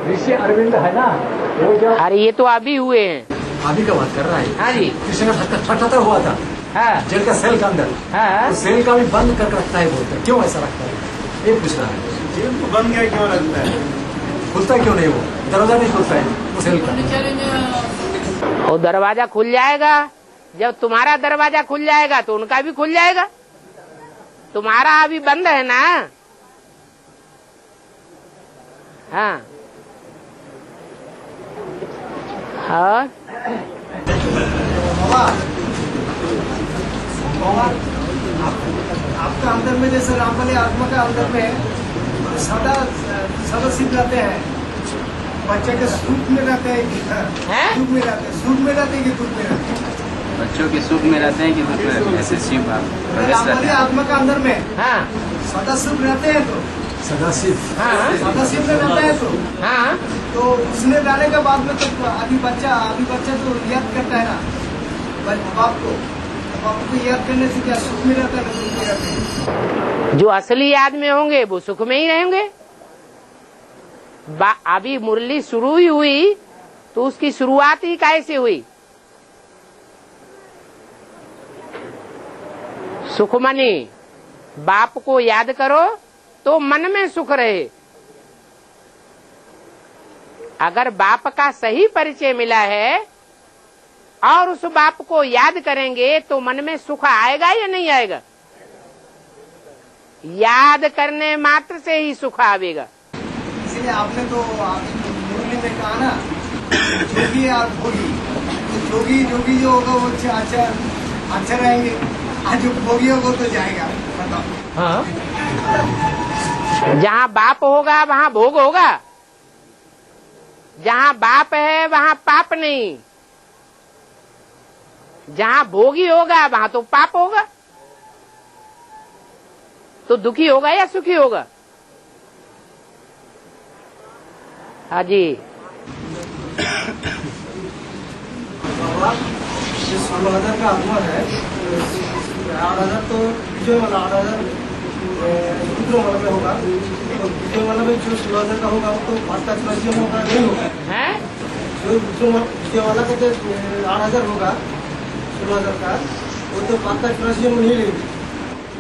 ऋषि अरविंद है ना, वो जो अरे ये तो अभी हुए हैं। अभी का बात कर रहा है। हाँ जी, कृष्ण का साक्षात्कार हुआ था। हाँ जेल का सेल के अंदर, हाँ। तो सेल का भी बंद कर रखता है बोलते, क्यों ऐसा रखता है ये पूछ रहा है। जेल को बंद क्या क्यों रखता है? खुलता क्यों नहीं, वो दरवाजा नहीं खुलता है वो सेल का। वो दरवाजा खुल जाएगा जब तुम्हारा दरवाजा खुल जाएगा तो उनका भी खुल जाएगा। तुम्हारा अभी बंद है ना। हाँ हाँ आपका अंदर में जैसे राम वाले आत्मा का अंदर में सदा सिद्ध रहते हैं, बच्चे के सुख में रहते हैं कि दुख में रहते हैं, सुख में रहते हैं कि दुख में रहते हैं? बच्चों के सुख में रहते हैं कि दुख में रहते हैं? ऐसे शिव राम वाले आत्मा का अंदर में हाँ सदा सुख रहते हैं, तो सदाशिव सदा सिद्ध रहता है, तो उसमें रहने के बाद में तो अभी बच्चा तो याद करता है ना बाप को याद करने से क्या सुख में रहता है, दुख में रहता है? जो असली याद में होंगे वो सुख में ही रहेंगे। अभी मुरली शुरू ही हुई तो उसकी शुरुआत ही कैसे हुई? सुखमनी बाप को याद करो तो मन में सुख रहे। अगर बाप का सही परिचय मिला है और उस बाप को याद करेंगे तो मन में सुख आएगा या नहीं आएगा? याद करने मात्र से ही सुख आवेगा। इसलिए आपने तो मुरली में कहा ना, जोगी और भोगी, जोगी जो होगा वो अच्छा रहेंगे, आज जो भोगी होगा तो जाएगा। बताओ। हाँ। जहाँ बाप होगा वहाँ भोग होगा, जहाँ बाप है वहाँ पाप नहीं। जहाँ भोगी होगा वहाँ तो पाप होगा। तो दुखी होगा या सुखी होगा? हाँ जी। जो 16,000 का आत्मा है, 8,000 तो विजय वाला, 8,000 रुद्र वाला में होगा, तो विजय वाला में जो 16,000 का होगा वो तो 5 राशियों में होगा, नहीं होगा है? जो विजय वाला का जो 8,000 होगा 16,000 का, वो तो 5 राशियों में नहीं लेंगे।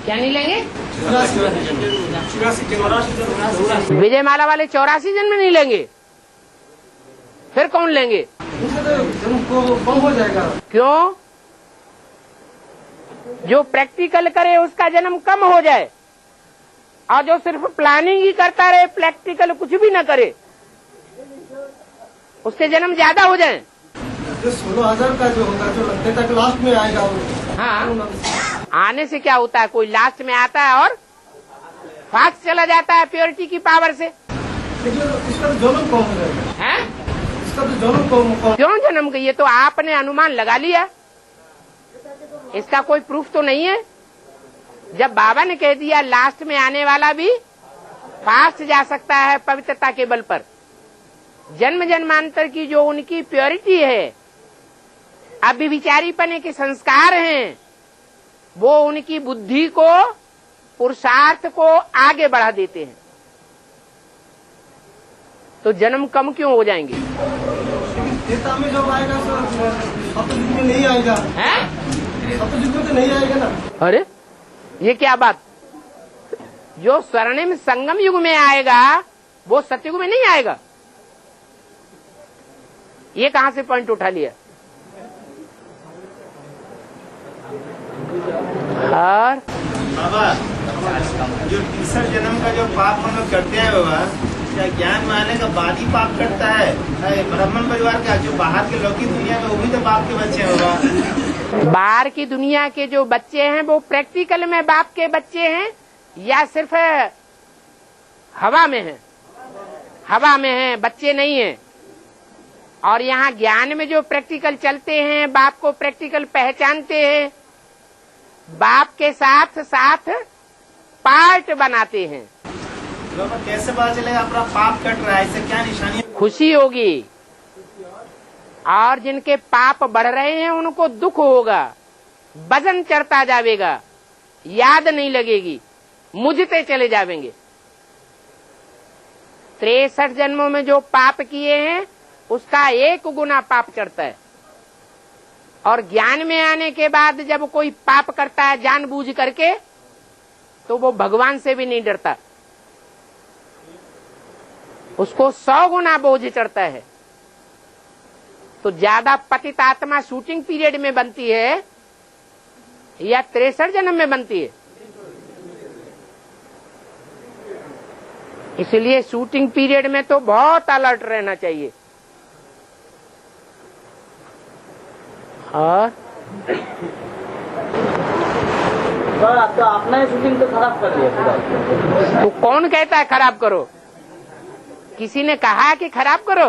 क्या नहीं लेंगे? विजयमाला वाले 84 जन्म नहीं लेंगे, फिर कौन लेंगे? जन्म को कम हो जाएगा। क्यों? जो प्रैक्टिकल करे उसका जन्म कम हो जाए, और जो सिर्फ प्लानिंग ही करता रहे, प्रैक्टिकल कुछ भी न करे, उसके जन्म ज्यादा हो जाए। जो 16,000 का जो होगा, जो लगते तक लास्ट में आएगा वो। हाँ, आने से क्या होता है? कोई लास्ट में आता है और फास्ट चला जाता है प्योरिटी की पावर से। लेकिन इसका तो जन्म कम हो जाएगा। हैं? इसका तो जन्म कम। क्यों जन्म का? ये तो आपने अनुमान लगा लिया, इसका कोई प्रूफ तो नहीं है। जब बाबा ने कह दिया लास्ट में आने वाला भी फास्ट जा सकता है पवित्रता के बल पर, जन्म जन्मांतर की जो उनकी प्योरिटी है, अभिविचारीपने के संस्कार हैं, वो उनकी बुद्धि को, पुरुषार्थ को आगे बढ़ा देते हैं। तो जन्म कम क्यों हो जाएंगे? त्रेता में जब आएगा सतयुग में नहीं आएगा। सतयुग में तो नहीं आएगा ना। अरे ये क्या बात? जो स्वर्णिम संगम युग में आएगा वो सतयुग में नहीं आएगा? ये कहां से पॉइंट उठा लिया? और बाबा, जो तीसरा जन्म का जो पाप हम लोग करते हैं बाबा, क्या ज्ञान में आने का बाद ही पाप करता है? ब्राह्मण परिवार का जो बाहर के लौकिक दुनिया में, वो भी तो बाप के बच्चे हैं बाबा। बाहर की दुनिया के जो बच्चे हैं वो प्रैक्टिकल में बाप के बच्चे हैं या सिर्फ हवा में हैं? हवा में हैं, बच्चे नहीं हैं। और यहाँ ज्ञान में जो प्रैक्टिकल चलते हैं, बाप को प्रैक्टिकल पहचानते हैं, बाप के साथ साथ पार्ट बनाते हैं। बाबा कैसे पता चलेगा अपना पाप कट रहा है? इससे क्या निशानी? खुशी होगी, और जिनके पाप बढ़ रहे हैं उनको दुख होगा, वजन चढ़ता जाएगा, याद नहीं लगेगी, मुझते चले जाएंगे। 63 जन्मों में जो पाप किए हैं उसका 1 गुना पाप चढ़ता है। और ज्ञान में आने के बाद जब कोई पाप करता है जानबूझ करके, तो वो भगवान से भी नहीं डरता, उसको 100 गुना बोझ चढ़ता है। तो ज्यादा पतित आत्मा शूटिंग पीरियड में बनती है या 63 जन्म में बनती है? इसलिए शूटिंग पीरियड में तो बहुत अलर्ट रहना चाहिए। और तो अपना ही शूटिंग तो खराब कर दिया पूरा। तो कौन कहता है खराब करो? किसी ने कहा कि खराब करो?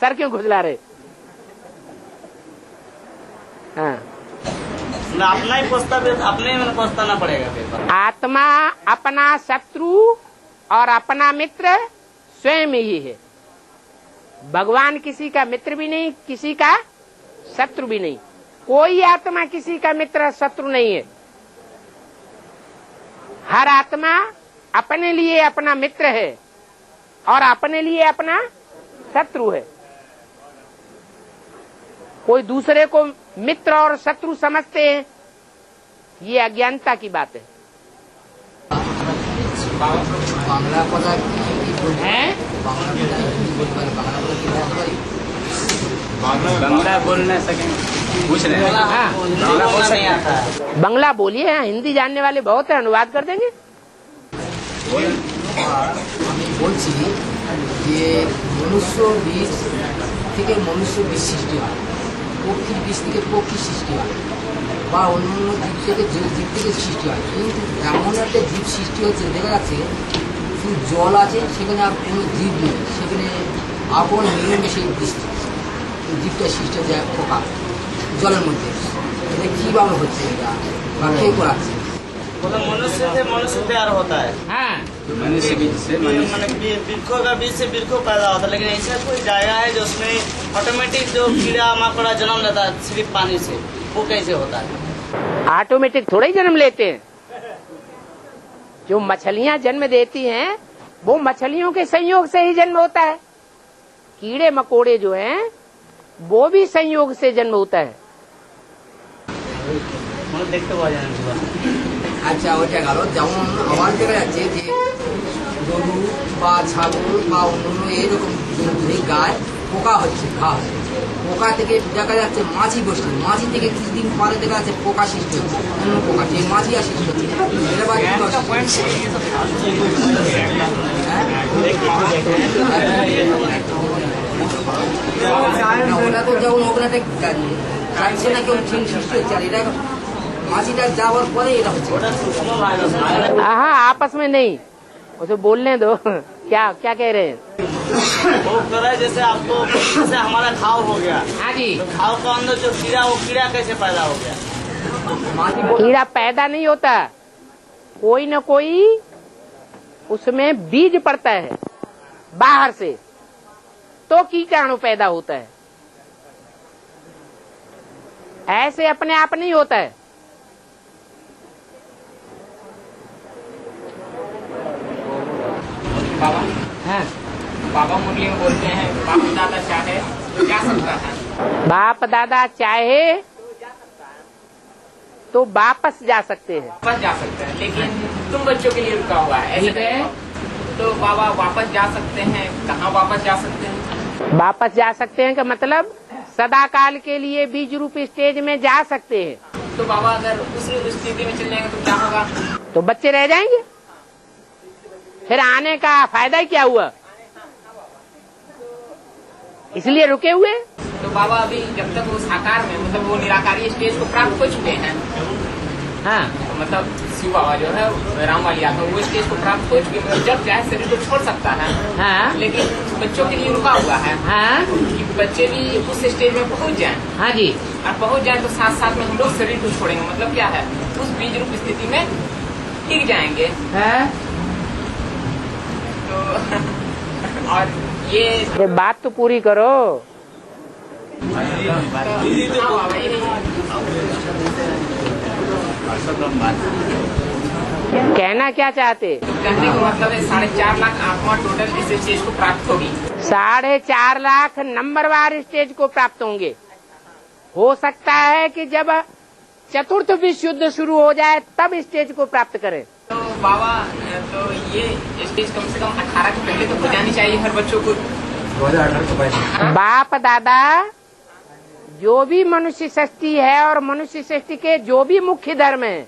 सर क्यों घुसला रहे? हाँ, अपना ही अपने में पछताना पड़ेगा। आत्मा अपना शत्रु और अपना मित्र स्वयं ही है। भगवान किसी का मित्र भी नहीं, किसी का शत्रु भी नहीं। कोई आत्मा किसी का मित्र शत्रु नहीं है। हर आत्मा अपने लिए अपना मित्र है और अपने लिए अपना शत्रु है। कोई दूसरे को मित्र और शत्रु समझते हैं, ये अज्ञानता की बात है। बांग्ला बोल नहीं सकें, पूछ रहे हैं। हाँ, नहीं आता है। बांग्ला बोलिए, हिंदी जानने वाले बहुत है, अनुवाद कर देंगे। আমি বলছি যে মনুষ্য বীজ থেকে মনুষ্য বীজ সৃষ্টি হয়, পক্ষীর বীজ থেকে পক্ষী সৃষ্টি হয়, বা অন্য জীব থেকে জীব থেকে সৃষ্টি হয়। কিন্তু এমন একটা জীব সৃষ্টি হচ্ছে দেখা যাচ্ছে শুধু জল আছে, সেখানে আর কোনো জীব নেই, সেখানে আগুন মিলেমিশে বৃষ্টি জীবটা সৃষ্টি হচ্ছে এক প্রকার জলের মধ্যে। এটা কীভাবে হচ্ছে এটা বা কে করাচ্ছে? मनुष्य से मनुष्य तैयार होता है। हाँ, मनुष्य बीज से मनुष्य। वृक्षों का बीज से वृक्षों पैदा होता है, लेकिन ऐसा कोई जाएगा है जो उसमें ऑटोमेटिक जो कीड़ा मकोड़ा जन्म लेता है सिर्फ पानी से, वो कैसे होता है? ऑटोमेटिक थोड़ा ही जन्म लेते हैं। जो मछलियां जन्म देती हैं वो मछलियों के संयोग से ही जन्म होता है। कीड़े मकोड़े जो हैं वो भी संयोग से जन्म होता है। देखते हुआ जाने আচ্ছা ওইটা গেল, যেমন আমার দেখা যাচ্ছে যে গরু বা ছাগল বা অন্য এইরকম গায়ে পোকা হচ্ছে, ঘা হচ্ছে, পোকা থেকে দেখা যাচ্ছে মাছি বসছে, মাছি থেকে কিছুদিন পরে দেখা যাচ্ছে পোকা সৃষ্টি হচ্ছে, অন্য পোকা সেই মাছি আর সৃষ্টি হচ্ছে। এটা বা ওটা তো যেমন ওখানে যাচ্ছে না কেউ ঠিক সৃষ্টি হচ্ছে, আর এটা माछीटा जावर परे এটা হচ্ছে। हाँ आपस में नहीं, उसे बोलने दो। क्या क्या कह रहे हैं? वो कह रहा है जैसे आपको जैसे हमारा घाव हो गया। हाँ जी। तो घाव का अंदर जो कीड़ा, वो कीड़ा कैसे पैदा हो गया? कीड़ा पैदा नहीं होता, कोई न कोई उसमें बीज पड़ता है बाहर से, तो कीटाणु पैदा होता है। ऐसे अपने आप नहीं होता है। बाबा हाँ। बाबा मुरली में बोलते हैं बाप दादा चाहे तो जा सकता है, बाप दादा चाहे तो वापस जा सकते हैं। वापस जा सकते हैं, लेकिन तुम बच्चों के लिए रुका हुआ है ऐसे है। तो बाबा वापस जा सकते हैं, कहाँ वापस जा सकते हैं? वापस जा सकते हैं का मतलब सदा काल के लिए बीज रूप स्टेज में जा सकते हैं। तो बाबा अगर उसी स्थिति में चल जाएंगे तो क्या होगा? तो बच्चे रह जाएंगे, फिर आने का फायदा ही क्या हुआ? इसलिए रुके हुए। तो बाबा अभी जब तक वो साकार में मतलब वो निराकारी स्टेज को प्राप्त हो चुके हैं, हाँ तो मतलब शिव बाबा जो है राम वाली आत्मा वो स्टेज को प्राप्त हो चुके हैं, मतलब जब चाहे शरीर को छोड़ सकता है। हाँ लेकिन बच्चों के लिए रुका हुआ है हाँ कि बच्चे भी उस स्टेज में पहुंच जाएं, हाँ जी। और पहुंच जाए तो साथ साथ में हम लोग शरीर को छोड़ेंगे, मतलब क्या है उस बीज रूप स्थिति में टिक जाएंगे। हाँ? तो और ये बात तो पूरी करो। कहना क्या चाहते? कहने का मतलब है 4.5 लाख आत्मा टोटल इस स्टेज को प्राप्त होगी। 4.5 लाख नंबरवार स्टेज को प्राप्त होंगे। हो सकता है कि जब चतुर्थ विश्व युद्ध शुरू हो जाए तब स्टेज को प्राप्त करें। तो बाबा तो ये स्टेज कम से कम 18 के पहले तो हो जानी चाहिए हर बच्चों को। 2018 के पहले बाप दादा जो भी मनुष्य सृष्टि है और मनुष्य सृष्टि के जो भी मुख्य धर्म है,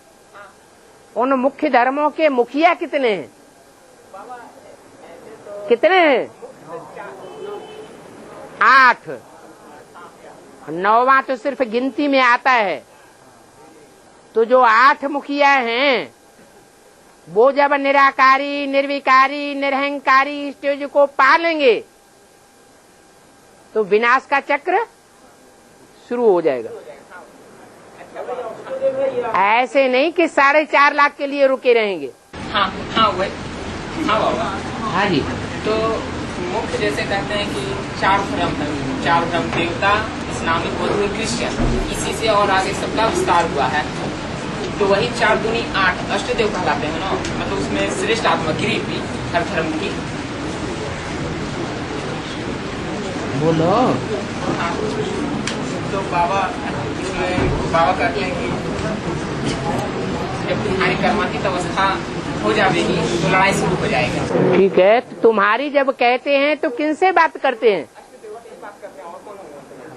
उन मुख्य धर्मों के मुखिया कितने हैं? कितने हैं? 8। 9वां तो सिर्फ गिनती में आता है। तो जो 8 मुखिया हैं वो जब निराकारी, निर्विकारी, निरहंकारी स्टेज को पा लेंगे तो विनाश का चक्र शुरू हो जाएगा। ऐसे नहीं कि 4.5 लाख के लिए रुके रहेंगे। हाँ हाँ वही हाँ बाबा। हाँ जी। तो मुख्य जैसे कहते हैं कि 4 धर्म है, 4 धर्म देवता, इस्लामिक, बौद्ध, क्रिश्चियन, इसी से और आगे सबका विस्तार हुआ है। तो वही 4 दूनी 8 अष्टदेव कहलाते हैं ना, मतलब उसमें श्रेष्ठ आत्मा गिरी भी हर धर्म की। बोलो। हाँ, तो बाबा इसमें बाबा कहते हैं कि जब तुम्हारी कर्मातीत अवस्था हो जाएगी तो लड़ाई शुरू हो जाएगी। ठीक है, तो तुम्हारी जब कहते हैं तो किनसे बात करते हैं?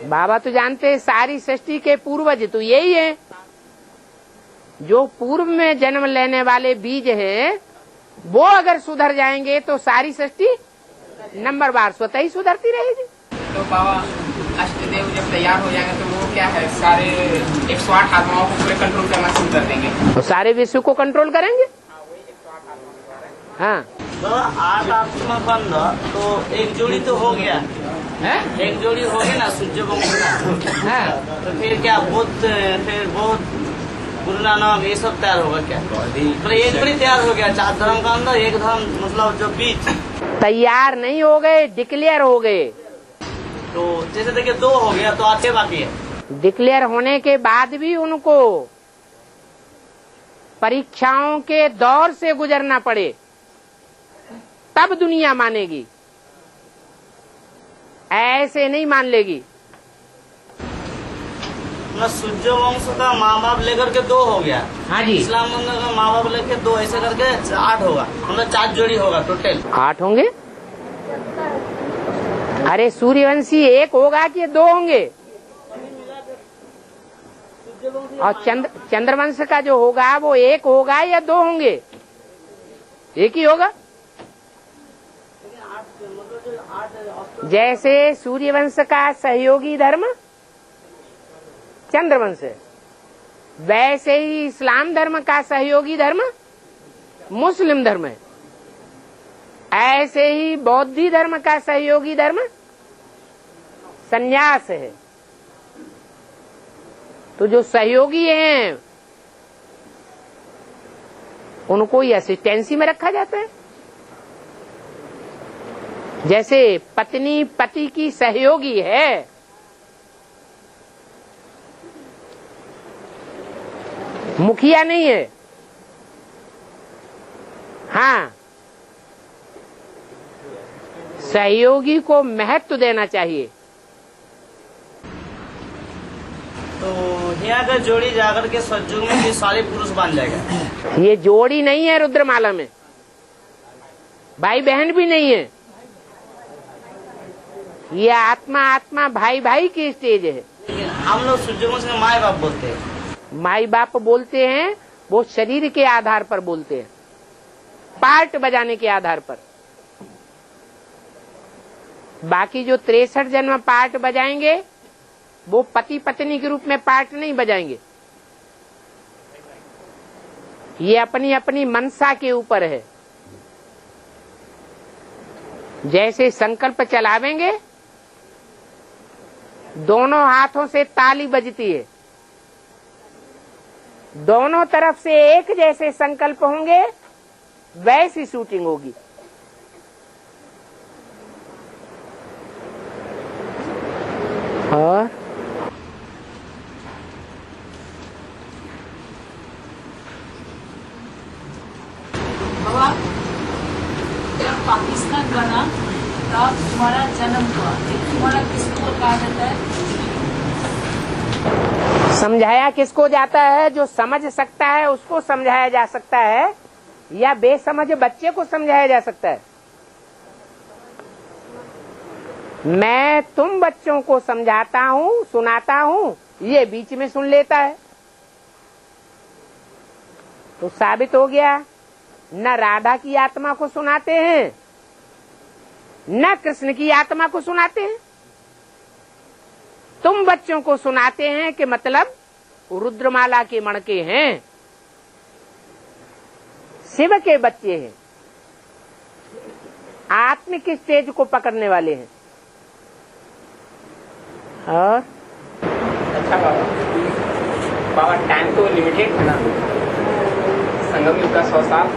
बाबा तो जानते हैं सारी सृष्टि के पूर्वज तो यही है। जो पूर्व में जन्म लेने वाले बीज हैं वो अगर सुधर जाएंगे तो सारी सृष्टि नंबरवार स्वतः ही सुधरती रहेगी। तो बाबा अष्टदेव जब तैयार हो जाएंगे तो वो क्या है सारे 108 आत्माओं को पूरे कंट्रोल करना शुरू कर देंगे। तो सारे विश्व को कंट्रोल करेंगे। हाँ तो 8 आत्मा बंद तो एक जोड़ी तो हो गया है? एक जोड़ी हो गई ना सूर्य वंश का। हाँ। तो फिर क्या बुद्ध, फिर बौद्ध, गुरु नानक ये सब तैयार होगा क्या? तो एक जोड़ी तैयार हो गया 4 धर्म का अंदर, एक धर्म मतलब जो बीच तैयार नहीं हो गए, डिक्लेयर हो गए। तो जैसे देखिए 2 हो गया तो आते बाकी है। डिक्लेयर होने के बाद भी उनको परीक्षाओं के दौर से गुजरना पड़े तब दुनिया मानेगी, ऐसे नहीं मान लेगी। अपना सूर्य वंश का माँ बाप लेकर के 2 हो गया। हाँ जी। इस्लाम वंश का माँ बाप लेकर 2, ऐसे करके 8 होगा। मतलब 4 जोड़ी होगा टोटल। 8 होंगे। अरे सूर्यवंशी 1 होगा कि 2 होंगे? और चंद्रवंश का जो होगा वो 1 होगा या 2 होंगे? 1 ही होगा। जैसे सूर्यवंश का सहयोगी धर्म चंद्रवंश है, वैसे ही इस्लाम धर्म का सहयोगी धर्म मुस्लिम धर्म है। ऐसे ही बौद्धी धर्म का सहयोगी धर्म संन्यास है। तो जो सहयोगी हैं उनको ही असिस्टेंसी में रखा जाता है। जैसे पत्नी पति की सहयोगी है, मुखिया नहीं है। हाँ, सहयोगी को महत्व देना चाहिए। तो यहाँ का जोड़ी जाकर के सतयुग में भी सारे पुरुष बन जाएगा। ये जोड़ी नहीं है रुद्रमाला में, भाई बहन भी नहीं है। ये आत्मा आत्मा भाई भाई की स्टेज है। हम लोग सूर्यवंश में माई बाप बोलते हैं। माई बाप बोलते हैं वो शरीर के आधार पर बोलते हैं, पार्ट बजाने के आधार पर। बाकी जो 63 जन्म पार्ट बजाएंगे वो पति पत्नी के रूप में पार्ट नहीं बजाएंगे। ये अपनी अपनी मनसा के ऊपर है। जैसे संकल्प चलावेंगे, दोनों हाथों से ताली बजती है, दोनों तरफ से एक जैसे संकल्प होंगे, वैसी शूटिंग होगी। और बाबा, जब पाकिस्तान बना तब तुम्हारा जन्म हुआ, तुम्हारा किसको कहा जाता है? समझाया किसको जाता है? जो समझ सकता है उसको समझाया जा सकता है, या बेसमझ बच्चे को समझाया जा सकता है? मैं तुम बच्चों को समझाता हूँ, सुनाता हूँ, ये बीच में सुन लेता है। तो साबित हो गया, न राधा की आत्मा को सुनाते हैं, न कृष्ण की आत्मा को सुनाते हैं। तुम बच्चों को सुनाते हैं कि मतलब रुद्रमाला के मणके हैं, शिव के बच्चे हैं, आत्मिक स्टेज को पकड़ने वाले हैं। और अच्छा बाबा टाइम तो लिमिटेड है ना, संगम युग का 100 साल,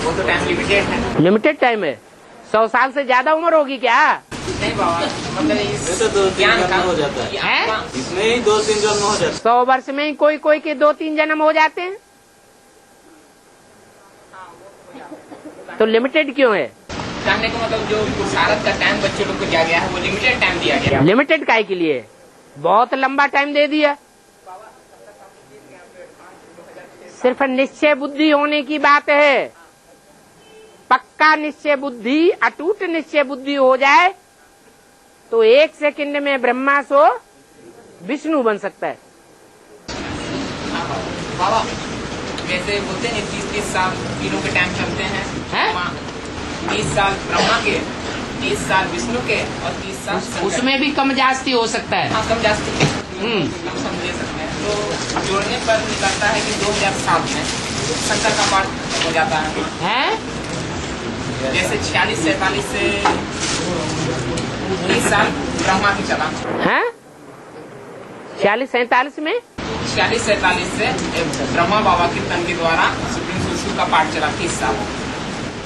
वो तो टाइम लिमिटेड है। लिमिटेड टाइम है। 100 साल से ज्यादा उम्र होगी क्या? नहीं बाबा, मतलब तो 2-3 जन्म हो जाता है। इसमें ही 2-3 जन्म हो जाता है। 100 वर्ष में ही कोई कोई के 2-3 जन्म हो जाते हैं। तो लिमिटेड क्यों है? कहने का मतलब जो पुरुषार्थ का टाइम बच्चे लोग को दिया गया है वो लिमिटेड टाइम दिया गया। लिमिटेड काहे के लिए? बहुत लंबा टाइम दे दिया। सिर्फ निश्चय बुद्धि होने की बात है। पक्का निश्चय बुद्धि, अटूट निश्चय बुद्धि हो जाए तो 1 सेकंड में ब्रह्मा सो विष्णु बन सकता है। बाबा जैसे बोलते हैं 30-30 साल तीनों के टाइम चलते हैं, 30 साल ब्रह्मा के, 30 साल विष्णु के और 30 साल उसमें भी कम जास्ती हो सकता है। हाँ, कम जास्ती समझ सकते हैं। तो जोड़ने पर निकलता है कि 2007 में शंकर का पाठ हो जाता है। जैसे 46-47 से 30 साल ब्रह्मा की चला है। 46-47 में 46-47 से ब्रह्मा बाबा कीर्तन के द्वारा सुप्रीम सुरसु का पाठ चला 30 साल।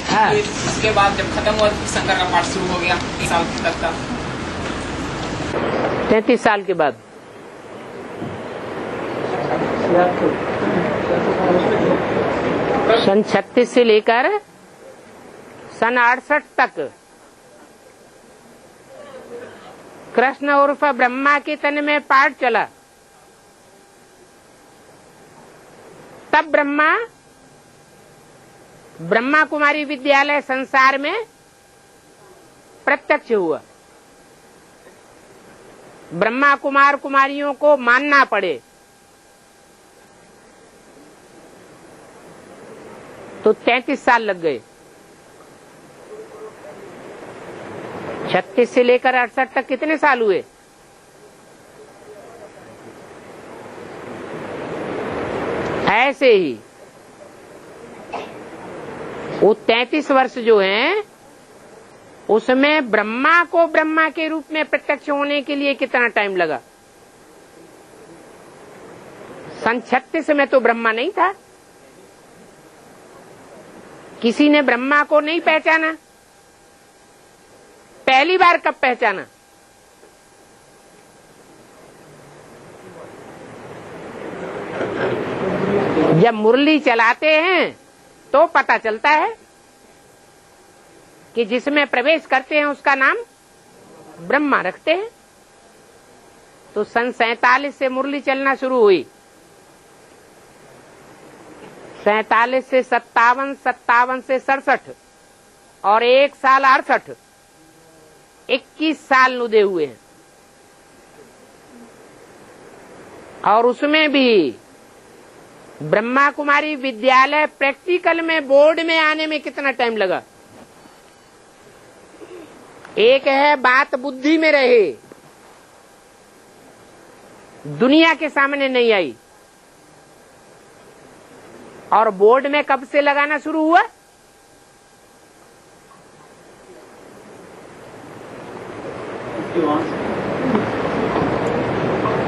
हाँ। फिर उसके बाद जब खत्म हुआ शंकर का पाठ शुरू हो गया 30 साल तक का। 33 साल के बाद सन 36 से लेकर सन 68 तक कृष्ण उर्फ ब्रह्मा के तन में पाठ चला, तब ब्रह्मा कुमारी विद्यालय संसार में प्रत्यक्ष हुआ। ब्रह्मा कुमार कुमारियों को मानना पड़े तो 33 साल लग गए। 36 से लेकर 68 तक कितने साल हुए? ऐसे ही वो 33 वर्ष जो हैं, उसमें ब्रह्मा को ब्रह्मा के रूप में प्रत्यक्ष होने के लिए कितना टाइम लगा? सन 36 में तो ब्रह्मा नहीं था, किसी ने ब्रह्मा को नहीं पहचाना। पहली बार कब पहचाना? जब मुरली चलाते हैं तो पता चलता है कि जिसमें प्रवेश करते हैं उसका नाम ब्रह्मा रखते हैं। तो सन 47 से मुरली चलना शुरू हुई, 47 से 57, 57 से 67 और 1 साल 68, 21 साल नुदे हुए हैं। और उसमें भी ब्रह्मा कुमारी विद्यालय प्रैक्टिकल में बोर्ड में आने में कितना टाइम लगा? एक है बात बुद्धि में रहे, दुनिया के सामने नहीं आई, और बोर्ड में कब से लगाना शुरू हुआ?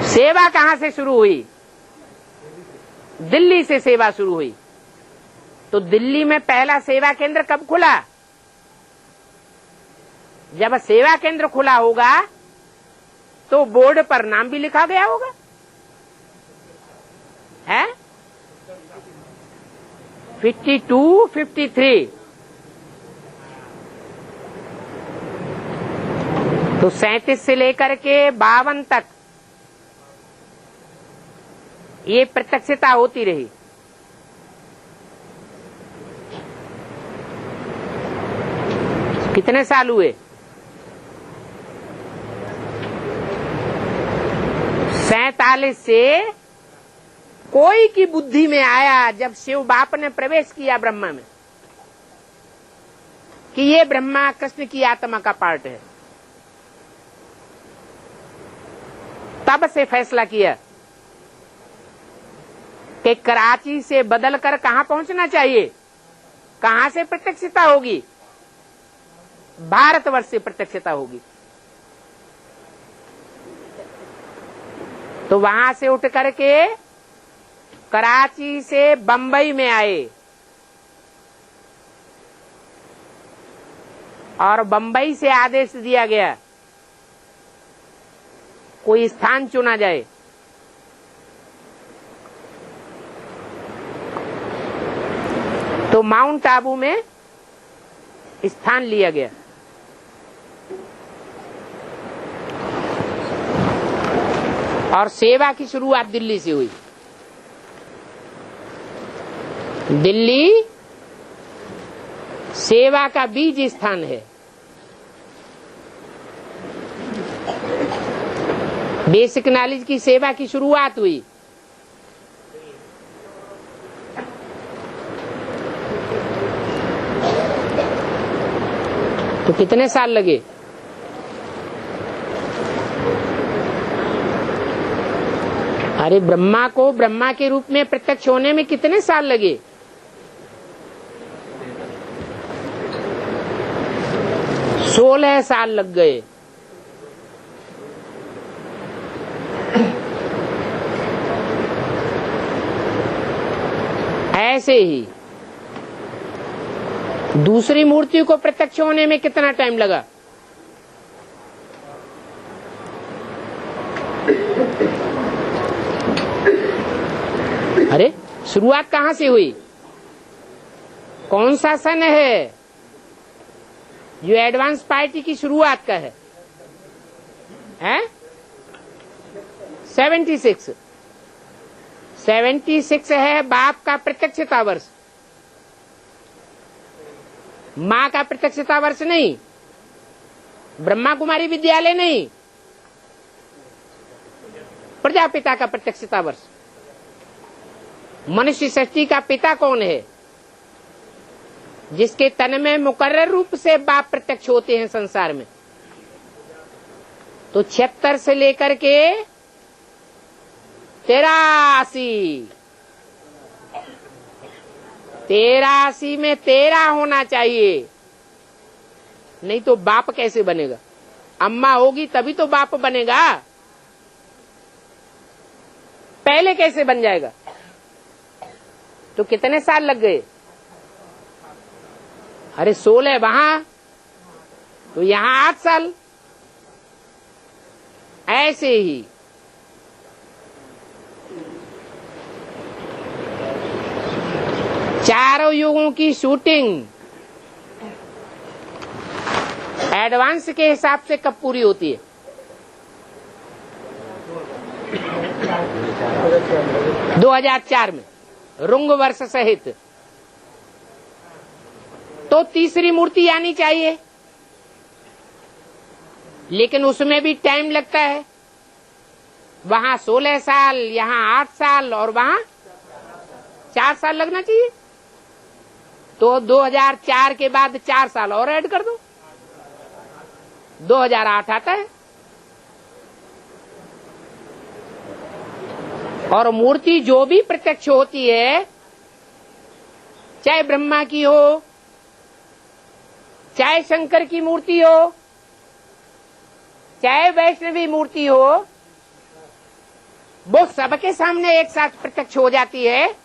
सेवा कहां से शुरू हुई? दिल्ली से सेवा शुरू हुई। तो दिल्ली में पहला सेवा केंद्र कब खुला? जब सेवा केंद्र खुला होगा तो बोर्ड पर नाम भी लिखा गया होगा, है? 52, 53। तो 37 से लेकर के 52 तक ये प्रत्यक्षता होती रही। कितने साल हुए? 47 से कोई की बुद्धि में आया जब शिव बाप ने प्रवेश किया ब्रह्मा में कि ये ब्रह्मा कृष्ण की आत्मा का पार्ट है, तब से फैसला किया कि कराची से बदलकर कहां पहुंचना चाहिए, कहां से प्रत्यक्षता होगी? भारतवर्ष से प्रत्यक्षता होगी। तो वहां से उठ करके कराची से बंबई में आए और बंबई से आदेश दिया गया कोई स्थान चुना जाए। तो माउंट आबू में स्थान लिया गया। और सेवा की शुरुआत दिल्ली से हुई। दिल्ली सेवा का बीज स्थान है। बेसिक नॉलेज की सेवा की शुरुआत हुई। तो कितने साल लगे? अरे ब्रह्मा को ब्रह्मा के रूप में प्रत्यक्ष होने में कितने साल लगे? 16 साल लग गए। ऐसे ही दूसरी मूर्ति को प्रत्यक्ष होने में कितना टाइम लगा? अरे शुरुआत कहां से हुई? कौन सा सन है जो एडवांस पार्टी की शुरुआत का है? हैं 76 है बाप का प्रत्यक्षता वर्ष, माँ का प्रत्यक्षता वर्ष नहीं, ब्रह्मा कुमारी विद्यालय नहीं, प्रजापिता का प्रत्यक्षता वर्ष। मनुष्य सृष्टि का पिता कौन है? जिसके तन में मुकर्रर रूप से बाप प्रत्यक्ष होते हैं संसार में। तो 76 से लेकर के 83 में 13 होना चाहिए, नहीं तो बाप कैसे बनेगा? अम्मा होगी तभी तो बाप बनेगा, पहले कैसे बन जाएगा? तो कितने साल लग गए? अरे 16 वहां, तो यहां 8 साल। ऐसे ही चारों युगों की शूटिंग एडवांस के हिसाब से कब पूरी होती है? 2004 में रुंग वर्ष सहित। तो तीसरी मूर्ति आनी चाहिए, लेकिन उसमें भी टाइम लगता है। वहां 16 साल, यहाँ 8 साल और वहां 4 साल लगना चाहिए। तो 2004 के बाद 4 साल और ऐड कर दो, 2008 आता है। और मूर्ति जो भी प्रत्यक्ष होती है, चाहे ब्रह्मा की हो, चाहे शंकर की मूर्ति हो, चाहे वैष्णवी मूर्ति हो, वो सबके सामने एक साथ प्रत्यक्ष हो जाती है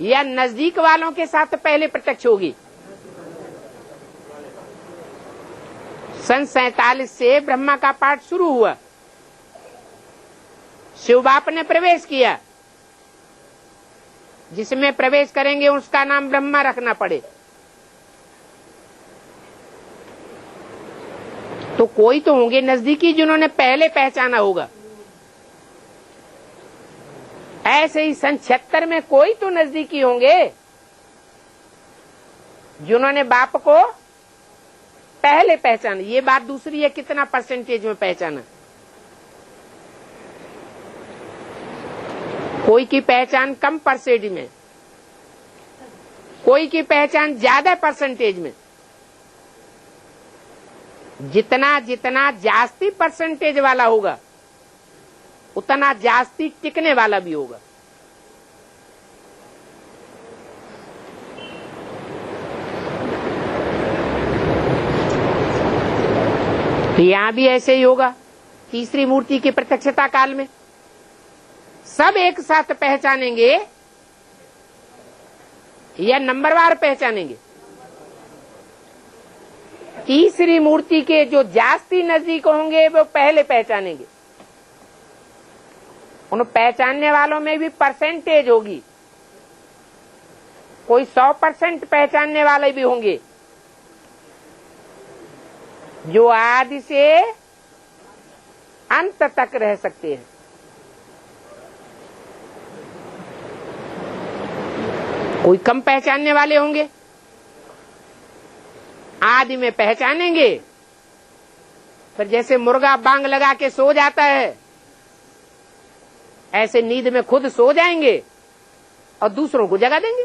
या नजदीक वालों के साथ पहले प्रत्यक्ष होगी? सन 47 से ब्रह्मा का पाठ शुरू हुआ, शिव बाप ने प्रवेश किया। जिसमें प्रवेश करेंगे उसका नाम ब्रह्मा रखना पड़े। तो कोई तो होंगे नजदीकी जिन्होंने पहले पहचाना होगा। ऐसे ही सन 76 में कोई तो नजदीकी होंगे जिन्होंने बाप को पहले पहचाना। ये बात दूसरी है, कितना परसेंटेज में पहचाना। कोई की पहचान कम परसेंटेज में, कोई की पहचान ज्यादा परसेंटेज में। जितना जितना जास्ती परसेंटेज वाला होगा उतना जास्ती टिकने वाला भी होगा। तो यहां भी ऐसे ही होगा। तीसरी मूर्ति की प्रत्यक्षता काल में सब एक साथ पहचानेंगे या नंबरवार पहचानेंगे? तीसरी मूर्ति के जो जास्ती नजदीक होंगे वो पहले पहचानेंगे। उन पहचानने वालों में भी परसेंटेज होगी। कोई 100% पहचानने वाले भी होंगे जो आदि से अंत तक रह सकते हैं। कोई कम पहचानने वाले होंगे, आदि में पहचानेंगे, फिर जैसे मुर्गा बांग लगा के सो जाता है ऐसे नींद में खुद सो जाएंगे और दूसरों को जगा देंगे।